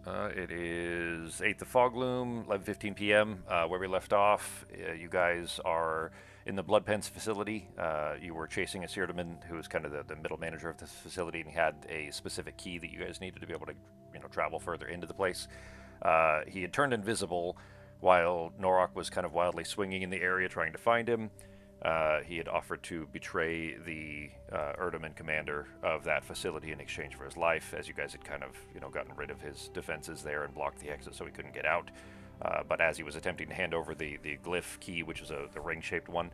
It is 8th of Fogloom, 11:15 p.m. Where we left off, you guys are in the Blood Pens facility. You were chasing a Seardaman who was kind of the middle manager of this facility, and he had a specific key that you guys needed to be able to, travel further into the place. He had turned invisible while Norok was kind of wildly swinging in the area trying to find him. He had offered to betray the Erdeman commander of that facility in exchange for his life, as you guys had kind of, gotten rid of his defenses there and blocked the exit so he couldn't get out. But as he was attempting to hand over the glyph key, which is the ring-shaped one,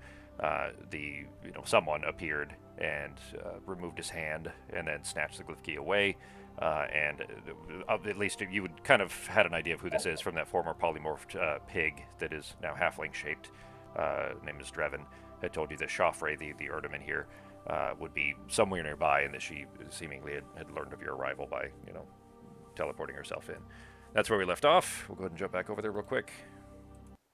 someone appeared and removed his hand and then snatched the glyph key away. And at least you would kind of had an idea of who this is from that former polymorphed pig that is now halfling-shaped. Name is Drevin. Had told you that Shoffrey, the Erdeman here, would be somewhere nearby, and that she seemingly had learned of your arrival by, teleporting herself in. That's where we left off. We'll go ahead and jump back over there real quick.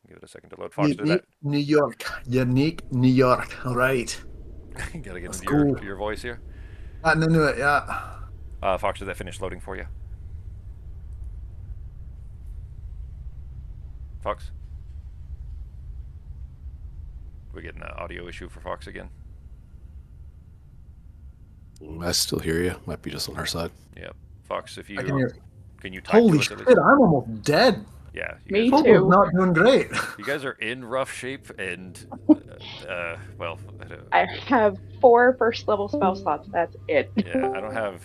Give it a second to load. Fox, do that. New York. Unique New York. All right. Gotta get into your voice here. Into it, yeah. Fox, did that finish loading for you? Fox? We getting an audio issue for Fox again? I still hear you. Might be just on our side. Yep. Fox, if you can you type Holy to us shit! I'm almost dead. Yeah, Me too. Not doing great. You guys are in rough shape, and well, I have 4 first level spell slots. That's it. Yeah,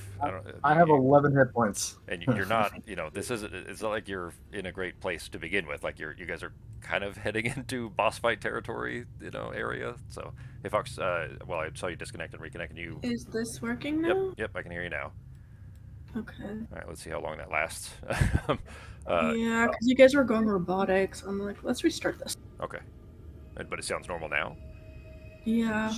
I have 11 hit points. And you're not, this isn't. It's not like you're in a great place to begin with. Like you guys are kind of heading into boss fight territory, area. So, hey Fox, well, I saw you disconnect and reconnect, and you. Is this working now? Yep, I can hear you now. Okay. All right, let's see how long that lasts. Yeah, because you guys were going robotics. I'm like, let's restart this. Okay, but it sounds normal now. Yeah.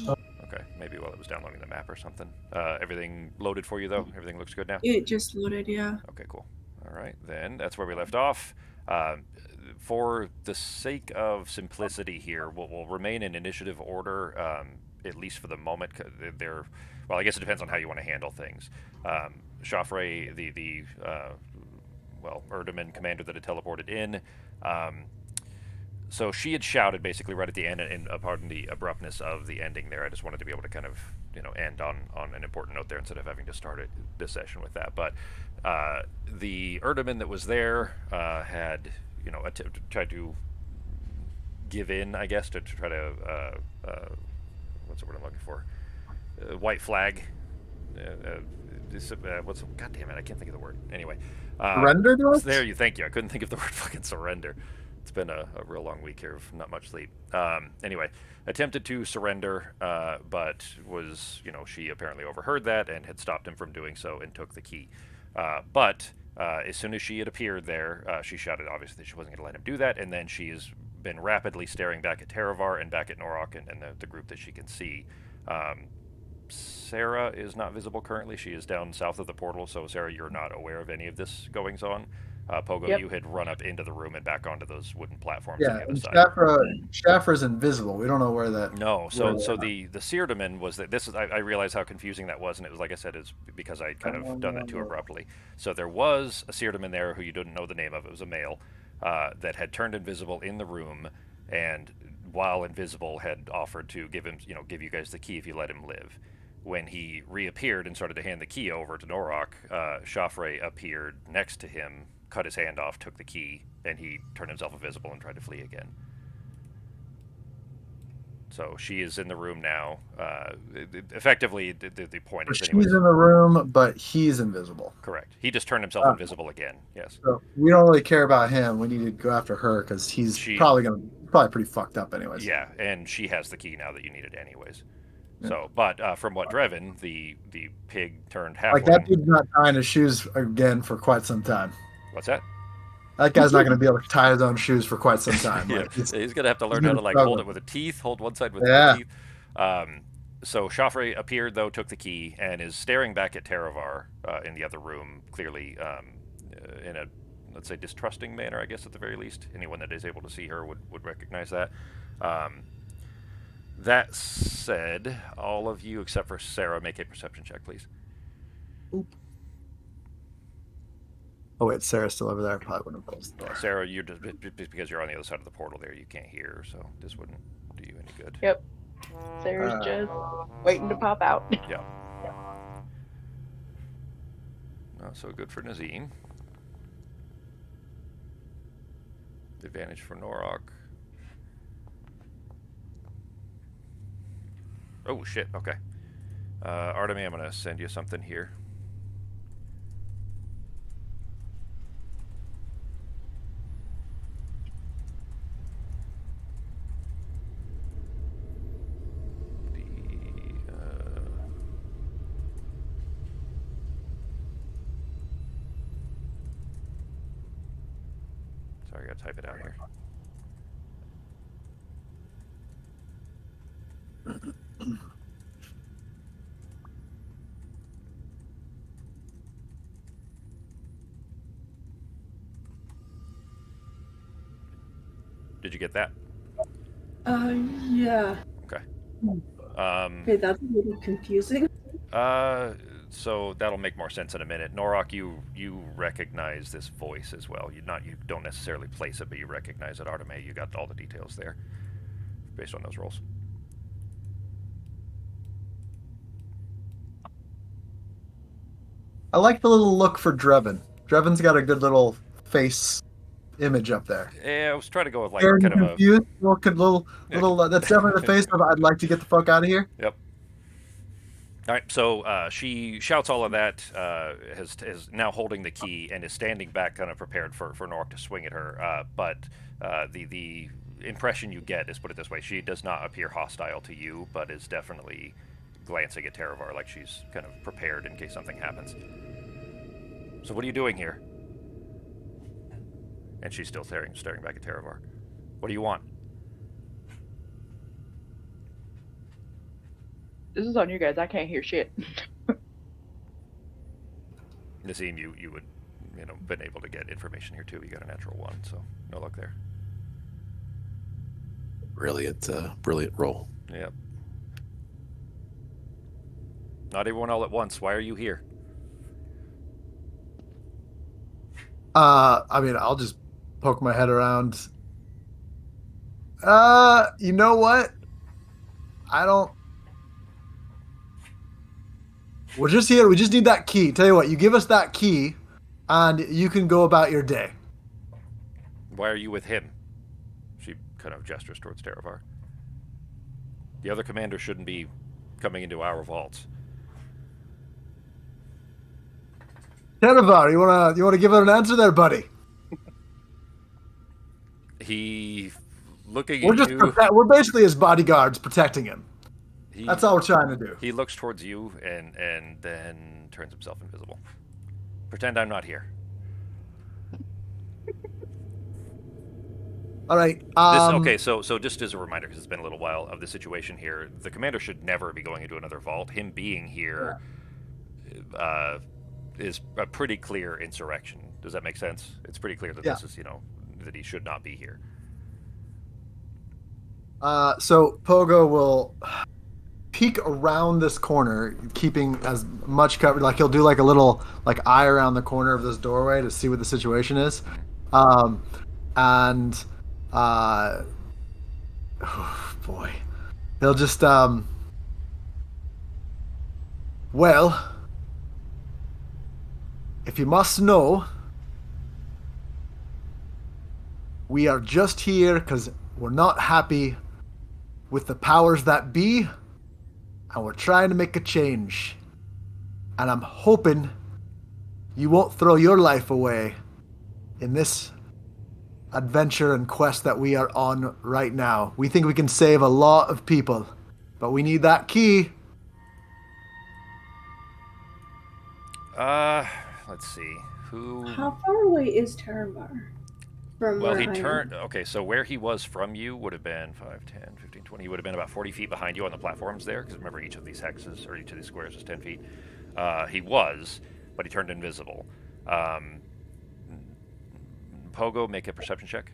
Okay, maybe while it was downloading the map or something. Everything loaded for you though. Everything looks good now. It just loaded. Yeah. Okay, cool. All right, then that's where we left off. For the sake of simplicity here, we'll remain in initiative order, at least for the moment. Well, I guess it depends on how you want to handle things. Shoffrey, the Erdeman commander that had teleported in, so she had shouted basically right at the end, and pardon the abruptness of the ending there. I just wanted to be able to kind of, end on an important note there instead of having to start this session with that. But the Erdeman that was there had, tried to give in, I guess, to try to, what's the word I'm looking for? White flag. God damn it, I can't think of the word. Anyway. Surrender to us? Thank you. I couldn't think of the word fucking surrender. It's been a real long week here of not much sleep. Anyway, attempted to surrender, but was, she apparently overheard that and had stopped him from doing so and took the key. But as soon as she had appeared there, she shouted, obviously, that she wasn't going to let him do that, and then she has been rapidly staring back at Terevar and back at Norok and the group that she can see. Sarah is not visible currently. She is down south of the portal, so Sarah, you're not aware of any of this goings on. Pogo, Yep. You had run up into the room and back onto those wooden platforms on Yeah, the other and side. Shafra's invisible. We don't know where that. No, so the Seardaman was that this is I realize how confusing that was, and it was like I said, it's because I kind of done that too abruptly. So there was a Seardaman there who you didn't know the name of. It was a male that had turned invisible in the room, and while invisible had offered to give you guys the key if you let him live. When he reappeared and started to hand the key over to Norok, Shoffrey appeared next to him, cut his hand off, took the key, and he turned himself invisible and tried to flee again. So she is in the room now. Effectively, the point is... She's in the room, but he's invisible. Correct. He just turned himself invisible again, yes. So we don't really care about him. We need to go after her because he's probably pretty fucked up anyways. Yeah, and she has the key now that you needed anyways. So, but from what Drevin, the pig turned halfling... Like, that dude's not tying his shoes again for quite some time. What's that? That guy's not going to be able to tie his own shoes for quite some time. Yeah, like, he's going to have to learn how to hold it with the teeth, hold one side with the teeth. So Shoffrey appeared, though, took the key, and is staring back at Terevar in the other room, clearly in a, let's say, distrusting manner, I guess, at the very least. Anyone that is able to see her would recognize that. That said, all of you except for Sarah make a perception check, please. Oop. Oh wait, Sarah's still over there. I probably wouldn't have closed the door. Sarah, you're just because you're on the other side of the portal there, you can't hear, so this wouldn't do you any good. Yep. Sarah's just waiting to pop out. Yeah. Not so good for Nazim. Advantage for Norok. Oh shit, okay. Artemy, I'm gonna send you something here. Sorry, I gotta type it out here. Did you get that? Yeah. Okay. Okay, that's a little confusing. So that'll make more sense in a minute. Norok, you recognize this voice as well. You don't necessarily place it, but you recognize it. Arteme, you got all the details there, based on those rolls. I like the little look for Drevin. Drevin's got a good little face image up there. Yeah, I was trying to go with like Scared kind and of confused, little. That's definitely the face of I'd like to get the fuck out of here. Yep. All right, so she shouts all of that, is now holding the key and is standing back, kind of prepared for Norok to swing at her. But the impression you get is, put it this way, she does not appear hostile to you, but is definitely glancing at Terevar like she's kind of prepared in case something happens. So what are you doing here? And she's still staring back at Terevar. What do you want? This is on you guys. I can't hear shit. Nazim, you would, been able to get information here too. You got a natural 1, so no luck there. Brilliant roll. Yep. Not everyone all at once. Why are you here? I mean, I'll just poke my head around. You know what? We're just here. We just need that key. Tell you what, you give us that key, and you can go about your day. Why are you with him? She kind of gestures towards Terevar. The other commander shouldn't be coming into our vaults. Terevar, you wanna give it an answer there, buddy? He looking at you. We're basically his bodyguards protecting him. That's all we're trying to do. He looks towards you and then turns himself invisible. Pretend I'm not here. All right. Okay, so just as a reminder, because it's been a little while of the situation here, the commander should never be going into another vault. Him being here is a pretty clear insurrection. Does that make sense? It's pretty clear that this is, that he should not be here. So Pogo will peek around this corner, keeping as much cover. Like he'll do like a little eye around the corner of this doorway to see what the situation is, oh boy, he'll just well, if you must know, we are just here because we're not happy with the powers that be, and we're trying to make a change. And I'm hoping you won't throw your life away in this adventure and quest that we are on right now. We think we can save a lot of people, but we need that key. Let's see. Who? How far away is Terevar? Well, he turned. Okay, so where he was from you would have been 5, 10, 15, 20. He would have been about 40 feet behind you on the platforms there, because remember, each of these hexes, or each of these squares is 10 feet. He was, but he turned invisible. Pogo, make a perception check.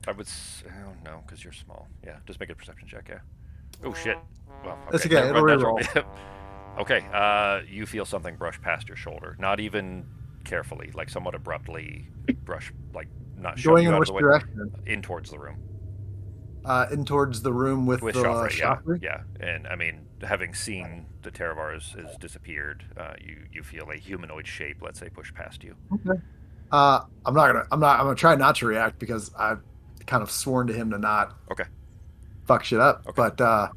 I would. Oh, no, because you're small. Yeah, just make a perception check, yeah. Oh, shit. Well, okay. That's okay, it'll reroll. Okay, you feel something brush past your shoulder. Not even carefully, like somewhat abruptly brush, like not shove Going you in out of which the way, direction? in towards the room. In towards the room with With the Joffrey, yeah, Joffrey? yeah. And I mean, having seen the Terravars has disappeared, you feel a humanoid shape, let's say, push past you. Okay. I'm gonna try not to react because I've kind of sworn to him to not Okay, fuck shit up. okay. But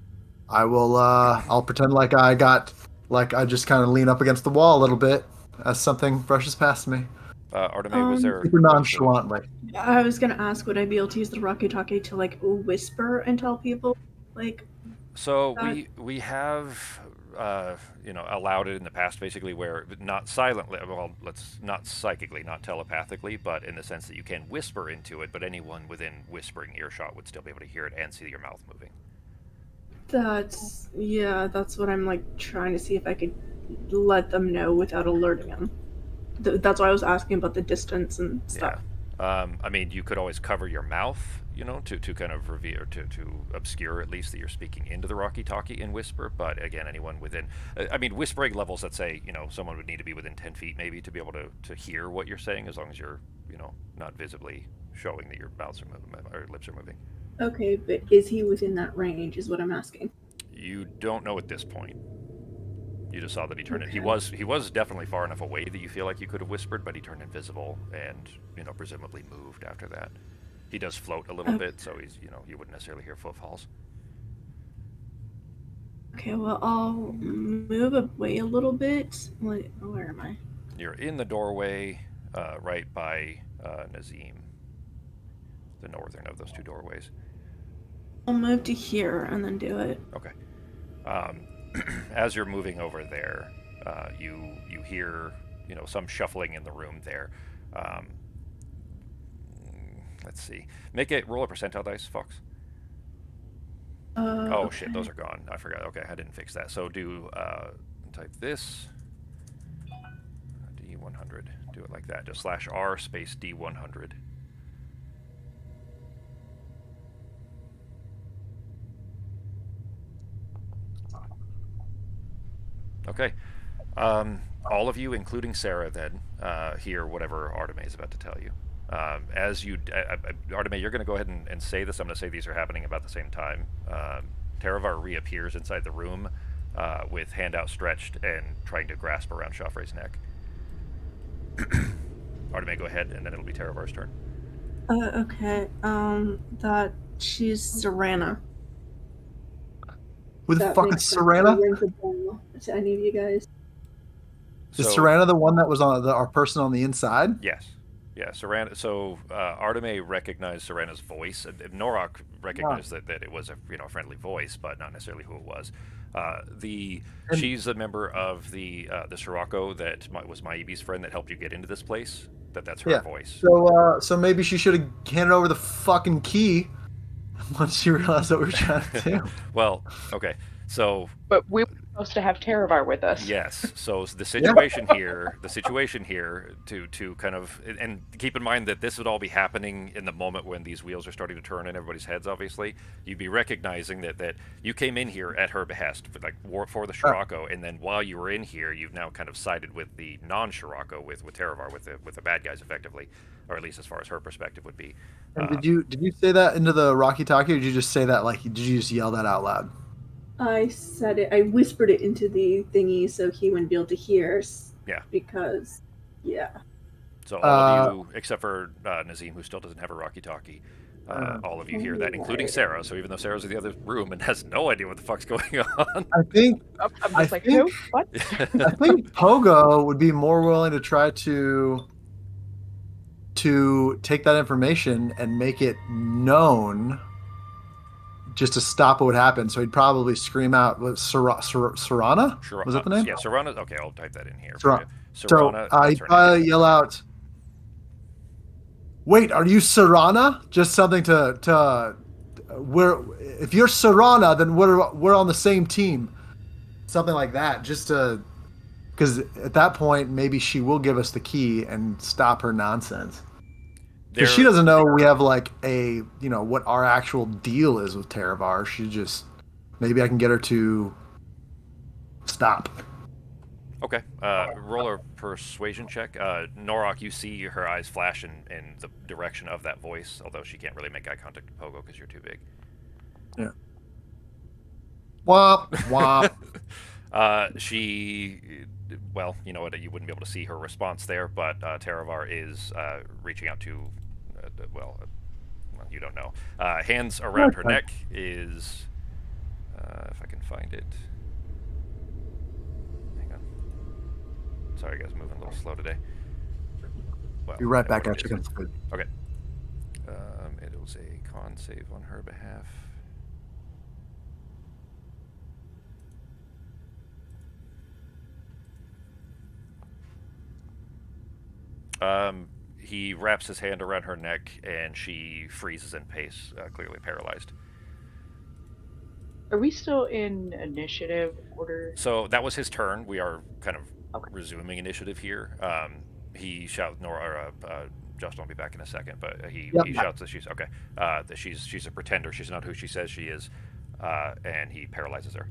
I'll pretend like I just kind of lean up against the wall a little bit as something brushes past me. Arteme, was there Super a question? nonchalantly. I was gonna ask, would I be able to use the walkie-talkie to like whisper and tell people like So that? we have allowed it in the past, basically, where not silently, well, let's not psychically, not telepathically, but in the sense that you can whisper into it, but anyone within whispering earshot would still be able to hear it and see your mouth moving. That's what I'm like trying to see if I could let them know without alerting them. That's why I was asking about the distance and Yeah. stuff. I mean, you could always cover your mouth, to kind of reveal, to obscure at least that you're speaking into the walkie-talkie and whisper. But again, anyone within, I mean, whispering levels, let's say, someone would need to be within 10 feet maybe to be able to hear what you're saying, as long as you're, not visibly showing that your mouths are moving or lips are moving. Okay, but is he within that range? Is what I'm asking. You don't know at this point. You just saw that he turned it. Okay. He was definitely far enough away that you feel like you could have whispered, but he turned invisible and presumably moved after that. He does float a little bit, so he's you wouldn't necessarily hear footfalls. Okay, well I'll move away a little bit. Where am I? You're in the doorway, right by Nazim, the northern of those two doorways. I'll move to here and then do it. Okay. As you're moving over there, you hear some shuffling in the room there. Um, let's see. Roll a percentile dice, Fox. Oh Okay. shit, those are gone. I forgot. Okay, I didn't fix that. So type this D100. Do it like that. Just /R space D100. Okay. All of you, including Sarah, then hear whatever Arteme is about to tell you. Arteme, you're going to go ahead and say this. I'm going to say these are happening about the same time. Taravar reappears inside the room with hand outstretched and trying to grasp around Joffrey's neck. Arteme, go ahead, and then it'll be Taravar's turn. Okay. That she's Serana. Who the That fuck makes is sense. Serana? It rings a bell to any of you guys. Is So, Serana the one that was on our person on the inside? yes. Yeah, Serana. So Arteme recognized Serana's voice. Norok recognized that it was a friendly voice, but not necessarily who it was. She's a member of the Sirocco that was Maibi's friend that helped you get into this place. That's her Yeah. voice. So maybe she should have handed over the fucking key once she realized what we were trying to do. Well, okay. So But we were supposed to have Taravar with us. yes. So the situation here, to kind of, and keep in mind that this would all be happening in the moment when these wheels are starting to turn in everybody's heads. Obviously, you'd be recognizing that you came in here at her behest, for the Sirocco, and then while you were in here, you've now kind of sided with the non-Sirocco, with Taravar, with the bad guys, effectively, or at least as far as her perspective would be. And did you say that into the Rocky Talkie, or did you just say that did you just yell that out loud? I said it. I whispered it into the thingy so he wouldn't be able to hear. Yeah. Because, yeah. So all of you, except for Nazim, who still doesn't have a walkie-talkie, all of you hear that, including Sarah. So even though Sarah's in the other room and has no idea what the fuck's going on. I think I'm I just like, think- who? What? I think Pogo would be more willing to try to take that information and make it known, just to stop what would happen. So he'd probably scream out, Serana? Was that the name? Yeah, Serana. Okay, I'll type that in here. Serana. For you. So Serana. That's he'd her probably name. yell out, "Wait, are you Serana?" Just something to if you're Serana, then we're on the same team. Something like that, just to, because at that point maybe she will give us the key and stop her nonsense. Because she doesn't know we have what our actual deal is with Taravar. She just, maybe I can get her to stop. Okay. Roll a persuasion check. Norok, you see her eyes flash in the direction of that voice, although she can't really make eye contact with Pogo because you're too big. Yeah. Wop wop. Well, you know what? You wouldn't be able to see her response there, but Taravar is reaching out to, well, you don't know. Hands around her Okay. neck is, if I can find it. Hang on. Sorry, guys, moving a little slow today. Well, Be right I know back what at it you. is. Okay. It was a con save on her behalf. He wraps his hand around her neck, and she freezes in pace, clearly paralyzed. Are we still in initiative order? So that was his turn. We are kind of Okay. resuming initiative here. He shouts, Josh will be back in a second, but Yep. he shouts that she's okay. That she's a pretender. She's not who she says she is, and he paralyzes her.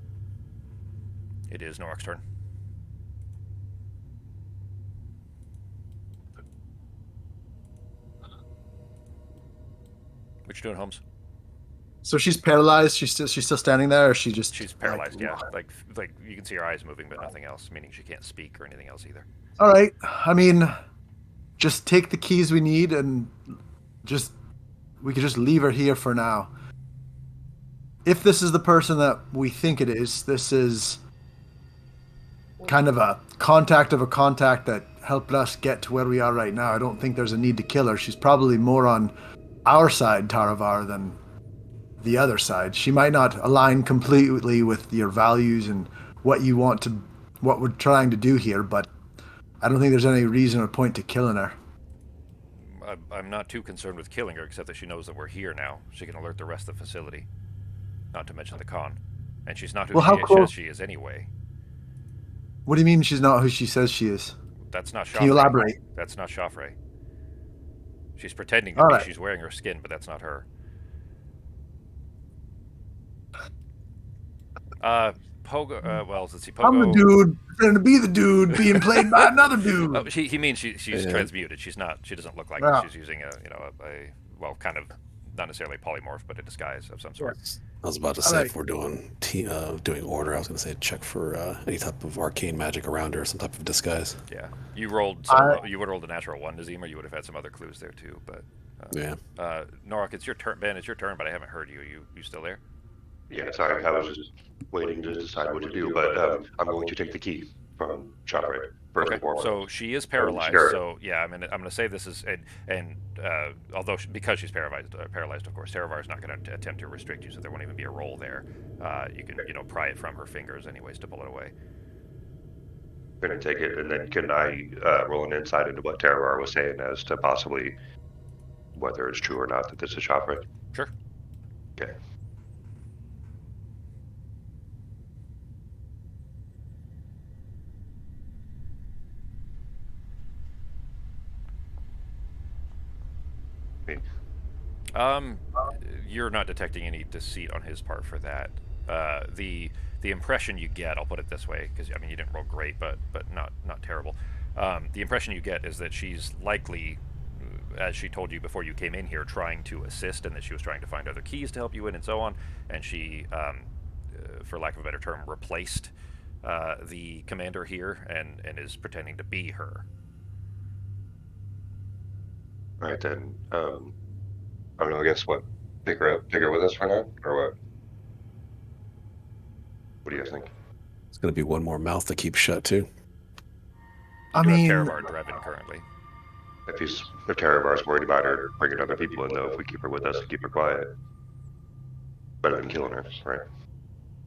It is Norok's turn. What you doing, Holmes? So she's paralyzed. She's still standing there, or she just She's paralyzed. Yeah, like you can see her eyes moving, but nothing else. Meaning she can't speak or anything else either. All right. I mean, just take the keys we need, and we could just leave her here for now. If this is the person that we think it is, this is kind of a contact of a contact that helped us get to where we are right now. I don't think there's a need to kill her. She's probably more on our side, Taravar, than the other side. She might not align completely with your values and what we're trying to do here, but I don't think there's any reason or point to killing her. I'm not too concerned with killing her, except that she knows that we're here now. She can alert the rest of the facility. Not to mention the con. And she's not who Well, how she close? says she is anyway. What do you mean she's not who she says she is? That's not Shoffrey. Can you elaborate? That's not Shoffrey. She's pretending to All be. right. She's wearing her skin, but that's not her. Pogo. Well, let's see. Pogo. I'm the dude pretending to be the dude being played by another dude. Oh, he means she's Yeah. transmuted. She's not. She doesn't look like Yeah. she's using a well, kind of not necessarily polymorph, but a disguise of some sort. I was about to say if we're doing doing order, I was going to say check for any type of arcane magic around her, some type of disguise. Yeah, you rolled. You would have rolled a natural 1 to Zima. You would have had some other clues there too. But Yeah. Norok, it's your turn. Ben, it's your turn, but I haven't heard you. You still there? Yeah, sorry, I was just waiting to decide what to do, but I'm going to take the key from Joffrey first Okay, and foremost. so she is paralyzed. Sure. So yeah, I'm gonna say this is and because she's paralyzed, of course, Taravar is not going to attempt to restrict you, so there won't even be a roll there. You can pry it from her fingers anyways to pull it away. I'm going to take it, and then can I roll an insight into what Terrar was saying as to possibly whether it's true or not that this is Joffrey? Sure. Okay. You're not detecting any deceit on his part for that. The impression you get, I'll put it this way, because I mean you didn't roll great, but not terrible. The impression you get is that she's likely, as she told you before you came in here, trying to assist, and that she was trying to find other keys to help you in, and so on. And she, for lack of a better term, replaced the commander here, and is pretending to be her. All right, then. I don't know, I guess what? Take her with us for now, or what? What do you guys think? It's going to be one more mouth to keep shut, too. I You do mean, have Taravar Drevin currently. If Terravar's worried about her bringing other people in, though, if we keep her with us and keep her quiet, better than killing her, right?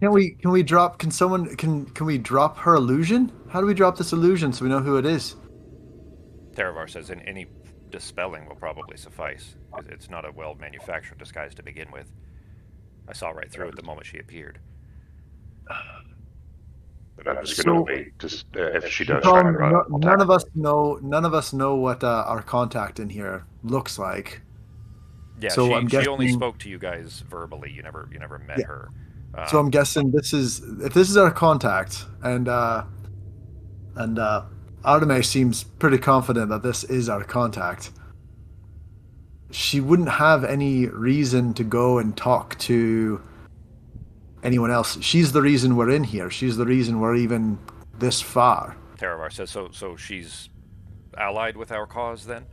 can we drop? Can we drop her illusion? How do we drop this illusion so we know who it is? Taravar says any dispelling will probably suffice. It's not a well-manufactured disguise to begin with. I saw right through it the moment she appeared. But I'm just going to wait. Just if she does try Tom, to run, I'll none of tackle us know. None of us know what our contact in here looks like. Yeah, So I'm she only guessing- spoke to you guys verbally. You never met her. So I'm guessing if this is our contact, and And Artemis seems pretty confident that this is our contact. She wouldn't have any reason to go and talk to anyone else. She's the reason we're in here. She's the reason we're even this far. Taravar says, so she's allied with our cause then?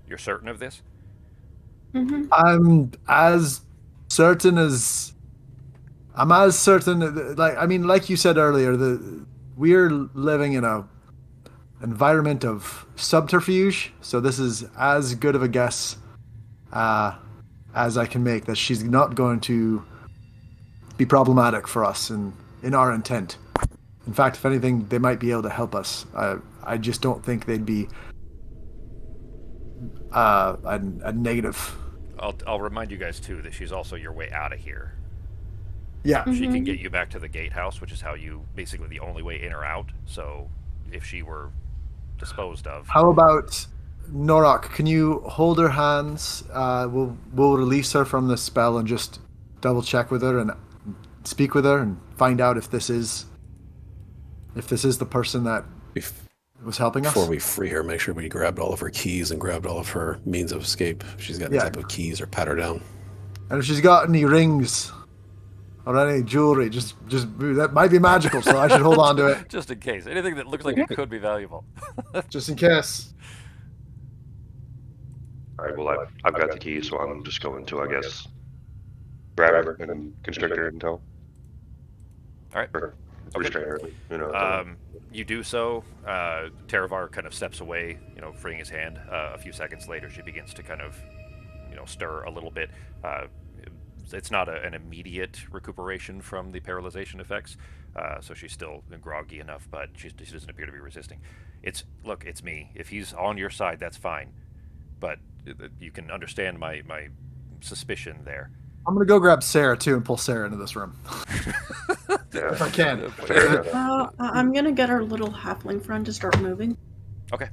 You're certain of this? I'm as certain as like you said earlier, we're living in a environment of subterfuge, so this is as good of a guess as I can make that she's not going to be problematic for us in our intent. In fact, if anything, they might be able to help us. I just don't think they'd be a negative. I'll remind you guys too that she's also your way out of here. Yeah. She can get you back to the gatehouse, which is how you basically the only way in or out. So if she were disposed of, How about Norak? Can you hold her hands? We'll release her from the spell and just double check with her and speak with her and find out if this is the person that was helping us. Before we free her, make sure we grabbed all of her keys and grabbed all of her means of escape. If she's got any type of keys, or pat her down. And if she's got any rings or any jewelry, just that might be magical, so I should hold on to it. just in case. Anything that looks like it could be valuable. Just in case. All right. Well, I've got the key, so I'm just going to, I guess, grab her and constrict her until. All right. Or restrain her. You do so. Taravar kind of steps away, freeing his hand. A few seconds later, she begins to kind of, stir a little bit. It's not an immediate recuperation from the paralyzation effects, so she's still groggy enough, but she doesn't appear to be resisting. It's me. If he's on your side, that's fine, but you can understand my suspicion there. I'm gonna go grab Sarah too and pull Sarah into this room. If I can. I'm gonna get our little halfling friend to start moving. Okay.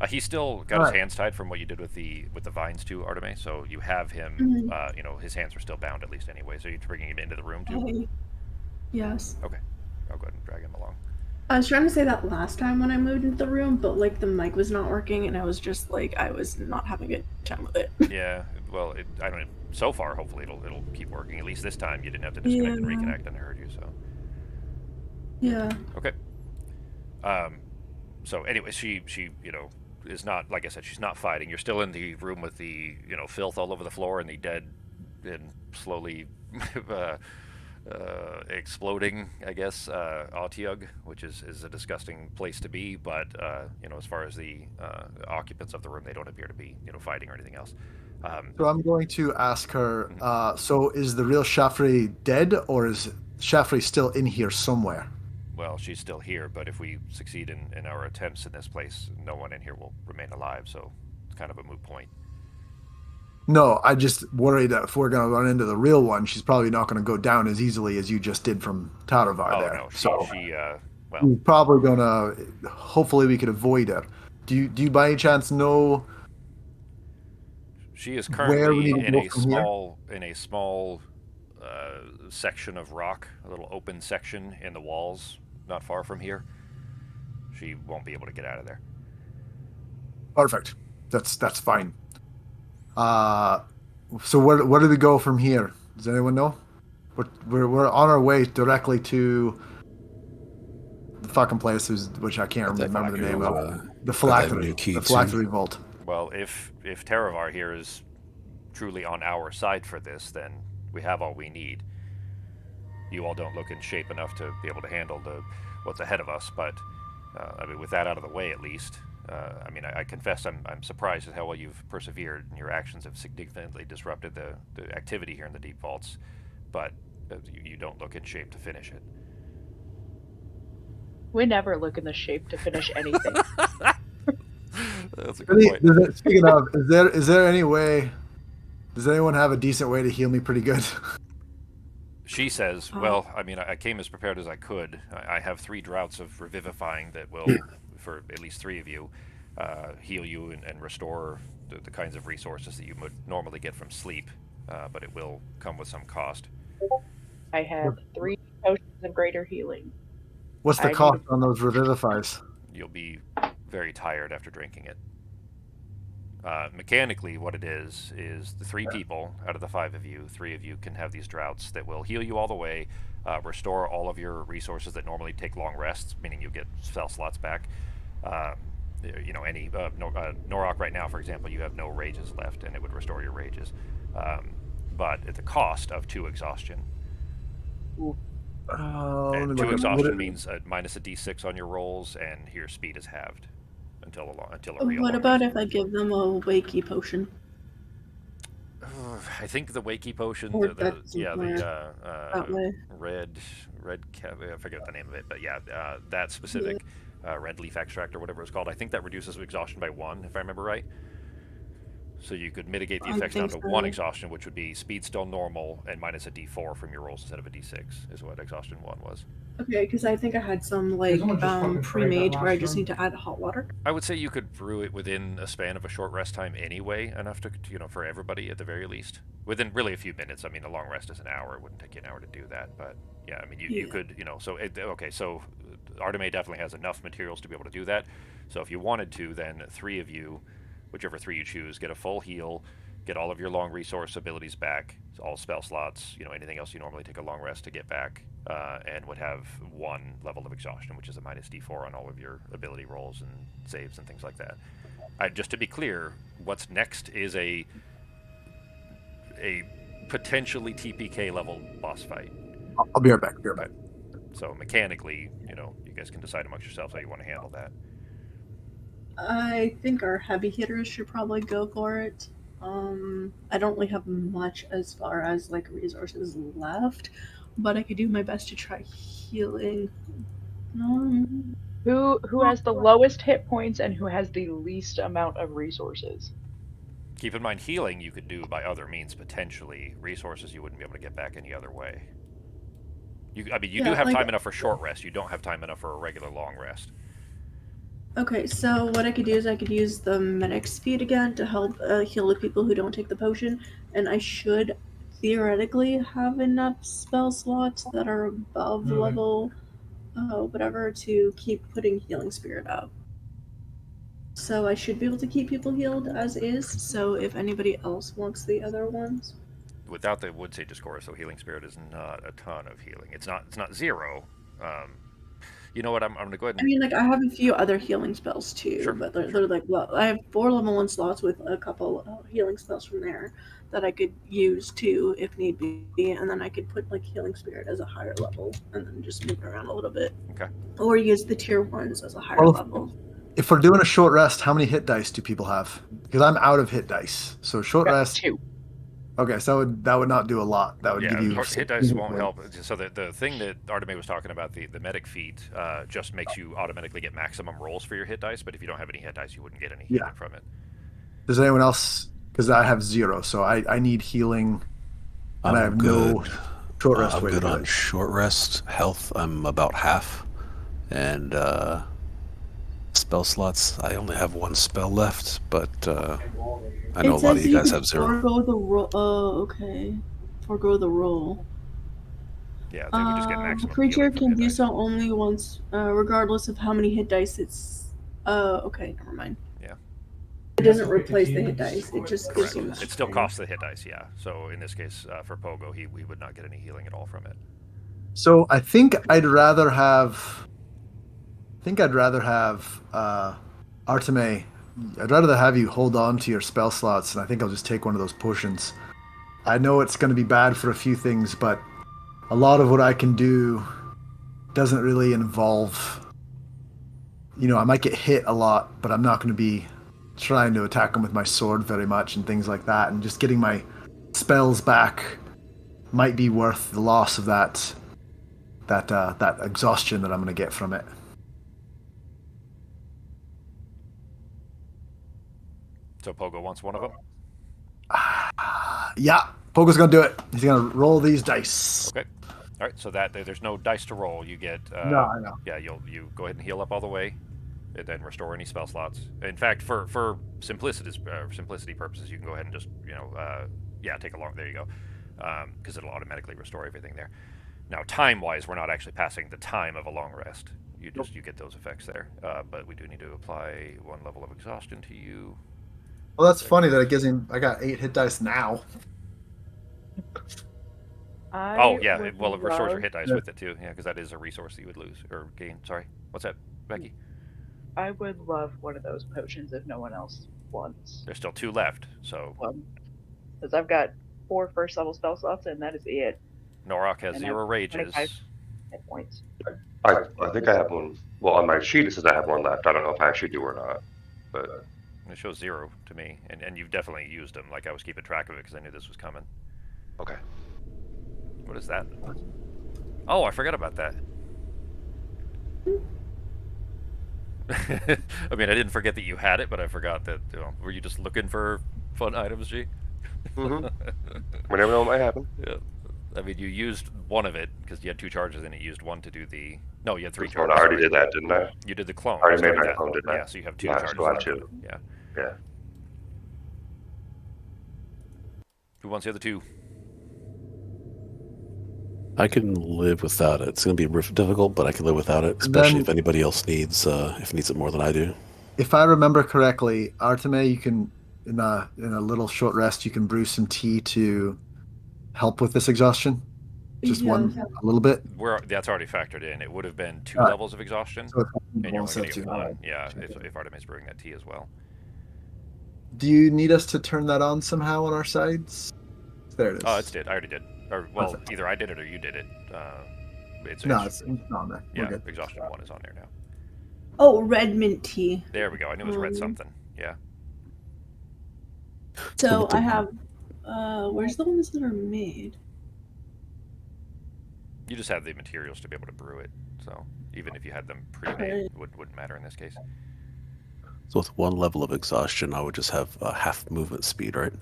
He's still got his hands tied from what you did with the vines too, Artemis. So you have him. His hands are still bound at least anyway. So you're bringing him into the room too. Yes. Okay. I'll go ahead and drag him along. I was trying to say that last time when I moved into the room, but the mic was not working, and I was just I was not having a good time with it. Yeah. Well, I don't know. So far, hopefully it'll keep working. At least this time, you didn't have to disconnect and reconnect, and I heard you. So. Yeah. Okay. So anyway, she is not, like I said, she's not fighting. You're still in the room with the filth all over the floor and the dead and slowly exploding, I guess, Otiug, which is a disgusting place to be. But as far as the occupants of the room, they don't appear to be fighting or anything else. So I'm going to ask her. So is the real Shafri dead, or is Shafri still in here somewhere? Well, she's still here, but if we succeed in our attempts in this place, no one in here will remain alive. So it's kind of a moot point. No, I just worry that if we're going to run into the real one, she's probably not going to go down as easily as you just did from Taravar there. No, we're probably going to. Hopefully, we could avoid her. Do you by any chance know? She is currently in a small section of rock, a little open section in the walls, not far from here. She won't be able to get out of there. Perfect. That's fine. So where do we go from here? Does anyone know? We're on our way directly to the fucking place, which I can't remember the name of. The phylactery. The phylactery vault. Well, if Taravar here is truly on our side for this, then we have all we need. You all don't look in shape enough to be able to handle what's ahead of us, but with that out of the way, at least. I confess I'm surprised at how well you've persevered, and your actions have significantly disrupted the activity here in the deep vaults, but you don't look in shape to finish it. We never look in the shape to finish anything. That's a good point. Speaking of, is there any way? Does anyone have a decent way to heal me pretty good? She says, well, I came as prepared as I could. I have 3 draughts of revivifying that will, for at least 3 of you, heal you and restore the kinds of resources that you would normally get from sleep, but it will come with some cost. I have 3 potions of greater healing. What's the I need cost on those revivifies? You'll be very tired after drinking it. Mechanically, what it is the 3 people out of the 5 of you, 3 of you can have these droughts that will heal you all the way, restore all of your resources that normally take long rests, meaning you get spell slots back. Any Norok right now, for example, you have no rages left, and it would restore your rages, but at the cost of 2 exhaustion. Let And me 2 look up- what exhaustion it- means minus a d6 on your rolls, and your speed is halved until a real What long about rest. if I give them a wakey potion? I think the wakey potion, Or the that doesn't work that way. red, I forget the name of it, but yeah, that specific red leaf extract or whatever it's called. I think that reduces exhaustion by 1, if I remember right. So you could mitigate the I effects down think to 1 so. exhaustion, which would be speed still normal and minus a d4 from your rolls instead of a d6, is what exhaustion 1 was. Okay, because I think I had some like someone just fucking tried that pre-made where I last just turn? need to add hot water. I would say you could brew it within a span of a short rest time anyway, enough to for everybody at the very least. Within really a few minutes. I mean, a long rest is an hour. It wouldn't take you an hour to do that, but yeah, I mean, you Yeah. could, so Arteme definitely has enough materials to be able to do that. So if you wanted to, then 3 of you, whichever 3 you choose, get a full heal, get all of your long resource abilities back, all spell slots, anything else you normally take a long rest to get back, and would have 1 level of exhaustion, which is a minus d4 on all of your ability rolls and saves and things like that. Just to be clear, what's next is a potentially TPK level boss fight. I'll be right back. Be right back. So mechanically, you guys can decide amongst yourselves how you want to handle that. I think our heavy hitters should probably go for it. I don't really have much as far as like resources left, but I could do my best to try healing. Who has the lowest hit points and who has the least amount of resources? Keep in mind, healing you could do by other means potentially. Resources you wouldn't be able to get back any other way. You do have time enough for short rest. You don't have time enough for a regular long rest. Okay, so what I could do is I could use the medic's feed again to help heal the people who don't take the potion, and I should theoretically have enough spell slots that are above level whatever to keep putting healing spirit up. So I should be able to keep people healed as is, so if anybody else wants the other ones. Without the Wood Sage's Core, so healing spirit is not a ton of healing. It's not 0. You know what? I'm gonna go ahead and. I mean, like, I have a few other healing spells too, Sure, but they're like, well, I have 4 level 1 slots with a couple healing spells from there that I could use too if need be, and then I could put like healing spirit as a higher level and then just move it around a little bit. Okay. Or use the tier 1s as a higher level. If we're doing a short rest, how many hit dice do people have? Because I'm out of hit dice. So short rest. 2. Okay, so that would not do a lot. That would give you hit dice won't help. So the thing that Arteme was talking about, the medic feat, just makes you automatically get maximum rolls for your hit dice. But if you don't have any hit dice, you wouldn't get any healing from it. Does anyone else? Because I have 0, so I need healing, and I have no short rest. I'm good on short rest. Health, I'm about half, and spell slots, I only have 1 spell left, but I know a lot of you guys have 0. Forgo the roll. Oh, okay. Forgo the roll. Yeah, they would just get maximum. The creature healing from can hit do dice. so only once, regardless of how many hit dice it's. Okay, never mind. Yeah. It doesn't replace the hit dice. It just gives you. It still costs the hit dice, yeah. So in this case, for Pogo, he would not get any healing at all from it. So I think I'd rather have. Arteme. I'd rather have you hold on to your spell slots, and I think I'll just take one of those potions. I know it's going to be bad for a few things, but a lot of what I can do doesn't really involve. I might get hit a lot, but I'm not going to be trying to attack them with my sword very much and things like that. And just getting my spells back might be worth the loss of that exhaustion that I'm going to get from it. So Pogo wants one of them? Yeah, Pogo's going to do it. He's going to roll these dice. Okay. All right, so there's no dice to roll. You get... No, I know. Yeah, you go ahead and heal up all the way, and then restore any spell slots. In fact, for simplicity purposes, you can go ahead and just, take a long... There you go. Because it'll automatically restore everything there. Now, time-wise, we're not actually passing the time of a long rest. You get those effects there, but we do need to apply 1 level of exhaustion to you. Well, that's funny that it gives him. I got 8 hit dice now. Oh yeah, it restores your hit dice Yeah. with it too. Yeah, because that is a resource that you would lose or gain. Sorry, what's that, Becky? I would love one of those potions if no one else wants There's still 2 left, so one. Because I've got 4 first level spell slots, and that is it. Norok has And I have 0 rages. 25 hit points. I think I have one. Well, on my sheet it says I have one left. I don't know if I actually do or not. But It shows 0 to me, and you've definitely used them. Like I was keeping track of it because I knew this was coming. okay. What is that? Oh, I forgot about that. I mean, I didn't forget that you had it, but I forgot that. Were you just looking for fun items, G? Mm-hmm. We never know what might happen. Yeah. I mean, you used one of it because you had 2 charges, and you used one to do the. No, you had 3 Oh, charges. I already Sorry. did that, didn't I? You did the clone. I already made started my that. clone, didn't I? Yeah, so you have 2 Yeah, charges still have left. 2. Yeah. Yeah. Who wants the other 2? I can live without it. It's going to be difficult, but I can live without it, And especially then- if anybody else needs it more than I do. If I remember correctly, Arteme, you can in a little short rest, you can brew some tea to help with this exhaustion. Just Yeah. a little bit. That's already factored in. It would have been 2 Alright. levels of exhaustion, So it's and you're only instead going of to get 2. 1. Alright. Yeah, if Artemis brewing that tea as well. Do you need us to turn that on somehow on our sides? There it is. Oh, it's did. I already did. Or well, Perfect. either I did it or you did it. It's No, it's on there. We're yeah. good. Exhaustion 1 is on there now. Oh, red mint tea. There we go. I knew it was red something. Yeah. So I have. Where's the ones that are made? You just have the materials to be able to brew it. So even if you had them pre-made, it wouldn't matter in this case. So with 1 level of exhaustion, I would just have half movement speed, right?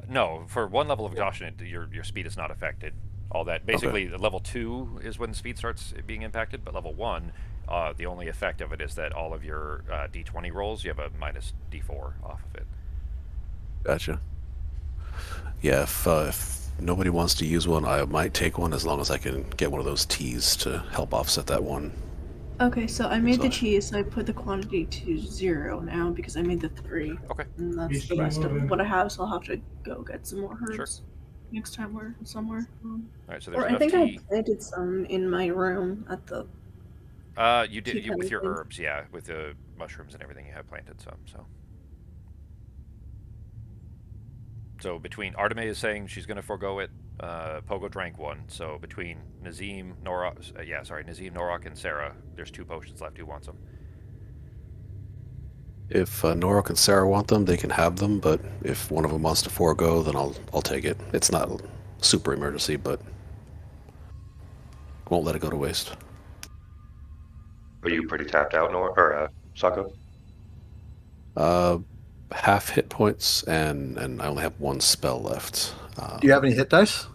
No, for 1 level of exhaustion, your speed is not affected. All that basically, level 2 is when speed starts being impacted, but level 1, the only effect of it is that all of your D20 rolls, you have a minus D4 off of it. Gotcha. Yeah, if nobody wants to use one, I might take one as long as I can get one of those teas to help offset that one. Okay, so I made the Exhaustion. cheese, so I put the quantity to 0 now because I made the 3. Okay. And that's the rest of what I have, so I'll have to go get some more herbs next time we're somewhere. All right, so there's Or I enough think tea. I planted some in my room at the. You did tea with your kind of herbs, yeah, with the mushrooms and everything. You have planted some, so. So between Arteme is saying she's going to forego it. Pogo drank 1, so between Nazim, Norok, and Sarah, there's 2 potions left. Who wants them? If Norok and Sarah want them, they can have them, but if one of them wants to forego, then I'll take it. It's not a super emergency, but won't let it go to waste. Are you pretty tapped out, Sako? Half hit points, and I only have 1 spell left. Do you have any hit dice?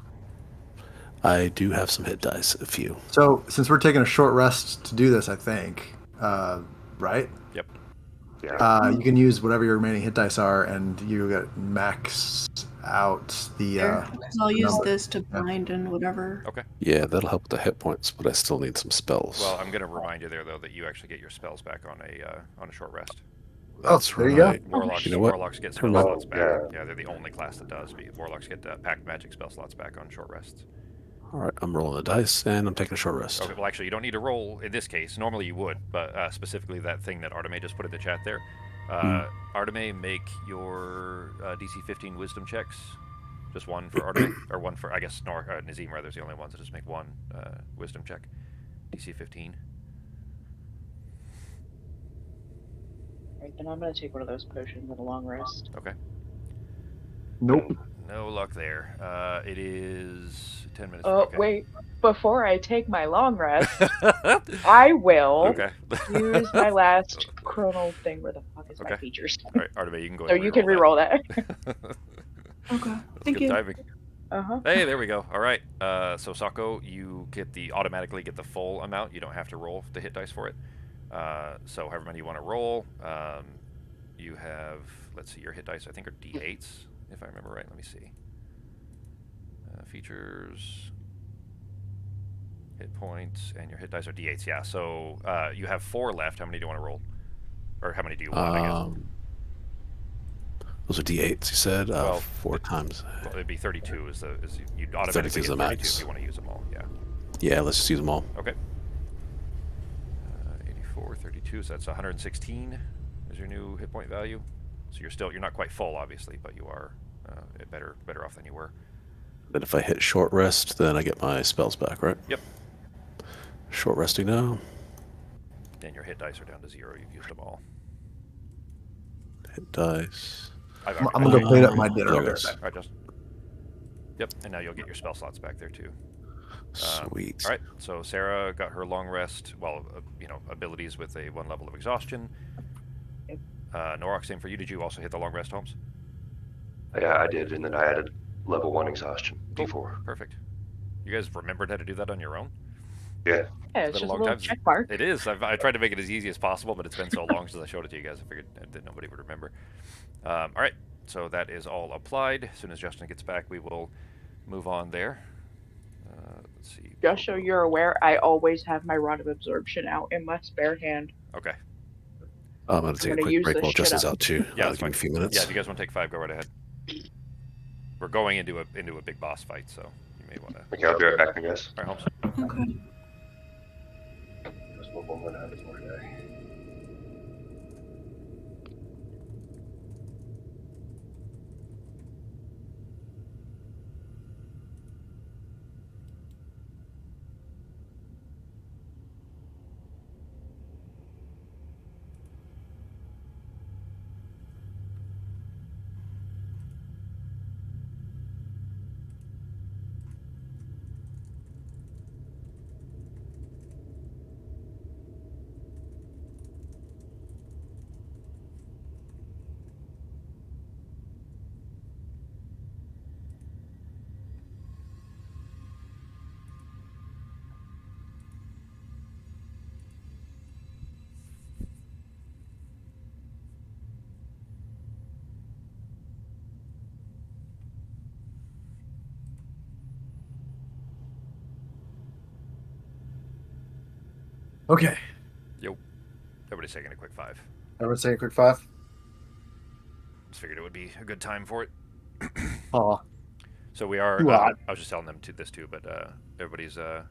I do have some hit dice, a few. So since we're taking a short rest to do this, I think, right? Yep. Yeah. You can use whatever your remaining hit dice are, and you get max out the. So I'll use number. this to bind and whatever. Okay. Yeah, that'll help with the hit points, but I still need some spells. Well, I'm going to remind you there, though, that you actually get your spells back on a short rest. That's there you go. right. Warlocks, You know what? Warlocks get spell Never slots back. Yeah. Yeah, they're the only class that does. Warlocks get packed magic spell slots back on short rests. All right, I'm rolling the dice, and I'm taking a short rest. Okay, well, actually, you don't need to roll in this case. Normally you would, but specifically that thing that Arteme just put in the chat there. Arteme, make your DC 15 wisdom checks. Just 1 for Arteme, or 1 for, I guess, Nazim, rather, is the only ones that just make 1 wisdom check. DC 15. Right, then I'm gonna take one of those potions at a long rest. Okay. Nope. No luck there. It is 10 minutes. Oh, okay. wait. Before I take my long rest, I will Okay. use my last chronal thing. Where the fuck is my Okay. features? All right, Arteme, you can go So ahead and you can re-roll re-roll that. that. Okay, That's thank good you. timing. Uh-huh. Hey, there we go. All right. So Sako, you automatically get the full amount. You don't have to roll the hit dice for it. So however many you want to roll, you have, let's see, your hit dice I think are D8s, if I remember right. Let me see. Features. hit points, and your hit dice are d8s. Yeah, so you have 4 left. How many do you want to roll? Or how many do you want, I guess? Those are d8s, you said? Well, 4 times. Well, it'd be 32 you'd automatically 32 is get the 32 max. if you want to use them all. Yeah. Yeah, let's just use them all. Okay. 84, 32, so that's 116 is your new hit point value. So you're not quite full, obviously, but you are better off than you were. Then if I hit short rest, then I get my spells back, right? Yep. Short resting now. And your hit dice are down to 0. You've used them all. Hit dice. I'm gonna go plate up my dinner. There I'll it be goes. right back. All right, Justin. Yep, and now you'll get your spell slots back there too. Sweet. All right, so Sarah got her long rest, abilities with a 1 level of exhaustion. Norok, same for you. Did you also hit the long rest, Holmes? Yeah, I did, and then I added level 1 exhaustion, Cool. D4. Perfect. You guys remembered how to do that on your own? Yeah. Yeah, it's Been just a little time check mark. It is. I tried to make it as easy as possible, but it's been so long since I showed it to you guys. I figured that nobody would remember. All right, so that is all applied. As soon as Justin gets back, we will move on there. Let's see. Just so you're aware, I always have my Rod of Absorption out in my spare hand. Okay. I'm going to take a gonna quick use break this while shit Justin's up. out too. Yeah, Give me a few minutes. Yeah, if you guys want to take 5, go right ahead. We're going into a big boss fight, so you may want to. Okay, I'll be right back, I guess. All right, Holmes. Okay. Okay. Yo. Everybody's taking a quick 5. Everyone say a quick 5. Just figured it would be a good time for it. Aw. So we are. Well, I was just telling them this too, but everybody's. You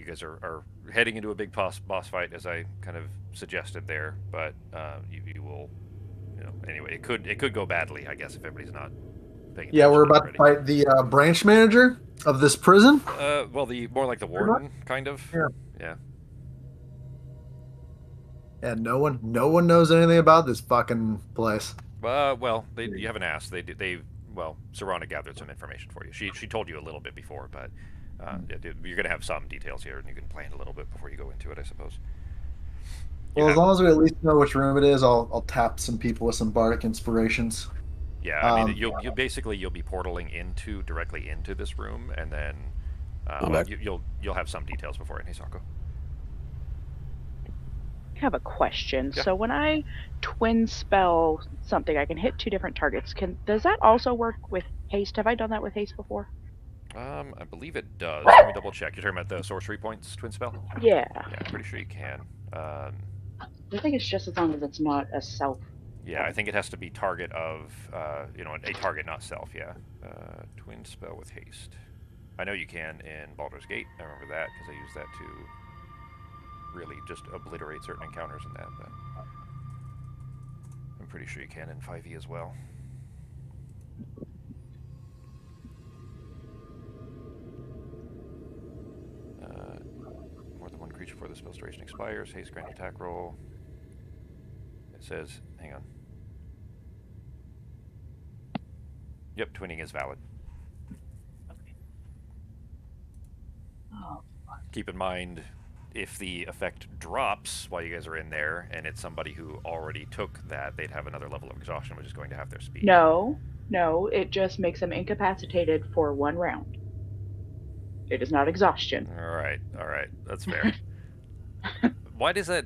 guys are heading into a big boss fight, as I kind of suggested there. But you will, anyway, it could go badly, I guess, if everybody's not paying attention. Yeah, we're about to already. fight the branch manager of this prison. The more like the warden, kind of. Yeah. Yeah. And no one knows anything about this fucking place. You haven't asked. Sarana gathered some information for you. She told you a little bit before, but you're going to have some details here, and you can plan a little bit before you go into it, I suppose. Well, as long as we at least know which room it is, I'll tap some people with some bardic inspirations. Yeah, I mean, you'll be portaling directly into this room, and then you'll have some details before it. Hey, Sako. I have a question. Yeah. So when I twin spell something, I can hit 2 different targets. Does that also work with haste? Have I done that with haste before? I believe it does. Let me double check. You're talking about the sorcery points twin spell? Yeah. Yeah, I'm pretty sure you can. I think it's just as long as it's not a self. Yeah, I think it has to be target of, a target, not self, yeah. Twin spell with haste. I know you can in Baldur's Gate. I remember that because I used that to really just obliterate certain encounters in that, but I'm pretty sure you can in 5e as well. More than one creature before the spell's duration expires. Haste grant attack roll. It says, hang on. Yep, twinning is valid. Oh. Keep in mind, if the effect drops while you guys are in there, and it's somebody who already took that, they'd have another level of exhaustion, which is going to have their speed. No, it just makes them incapacitated for 1 round. It is not exhaustion. All right, that's fair. Why does that?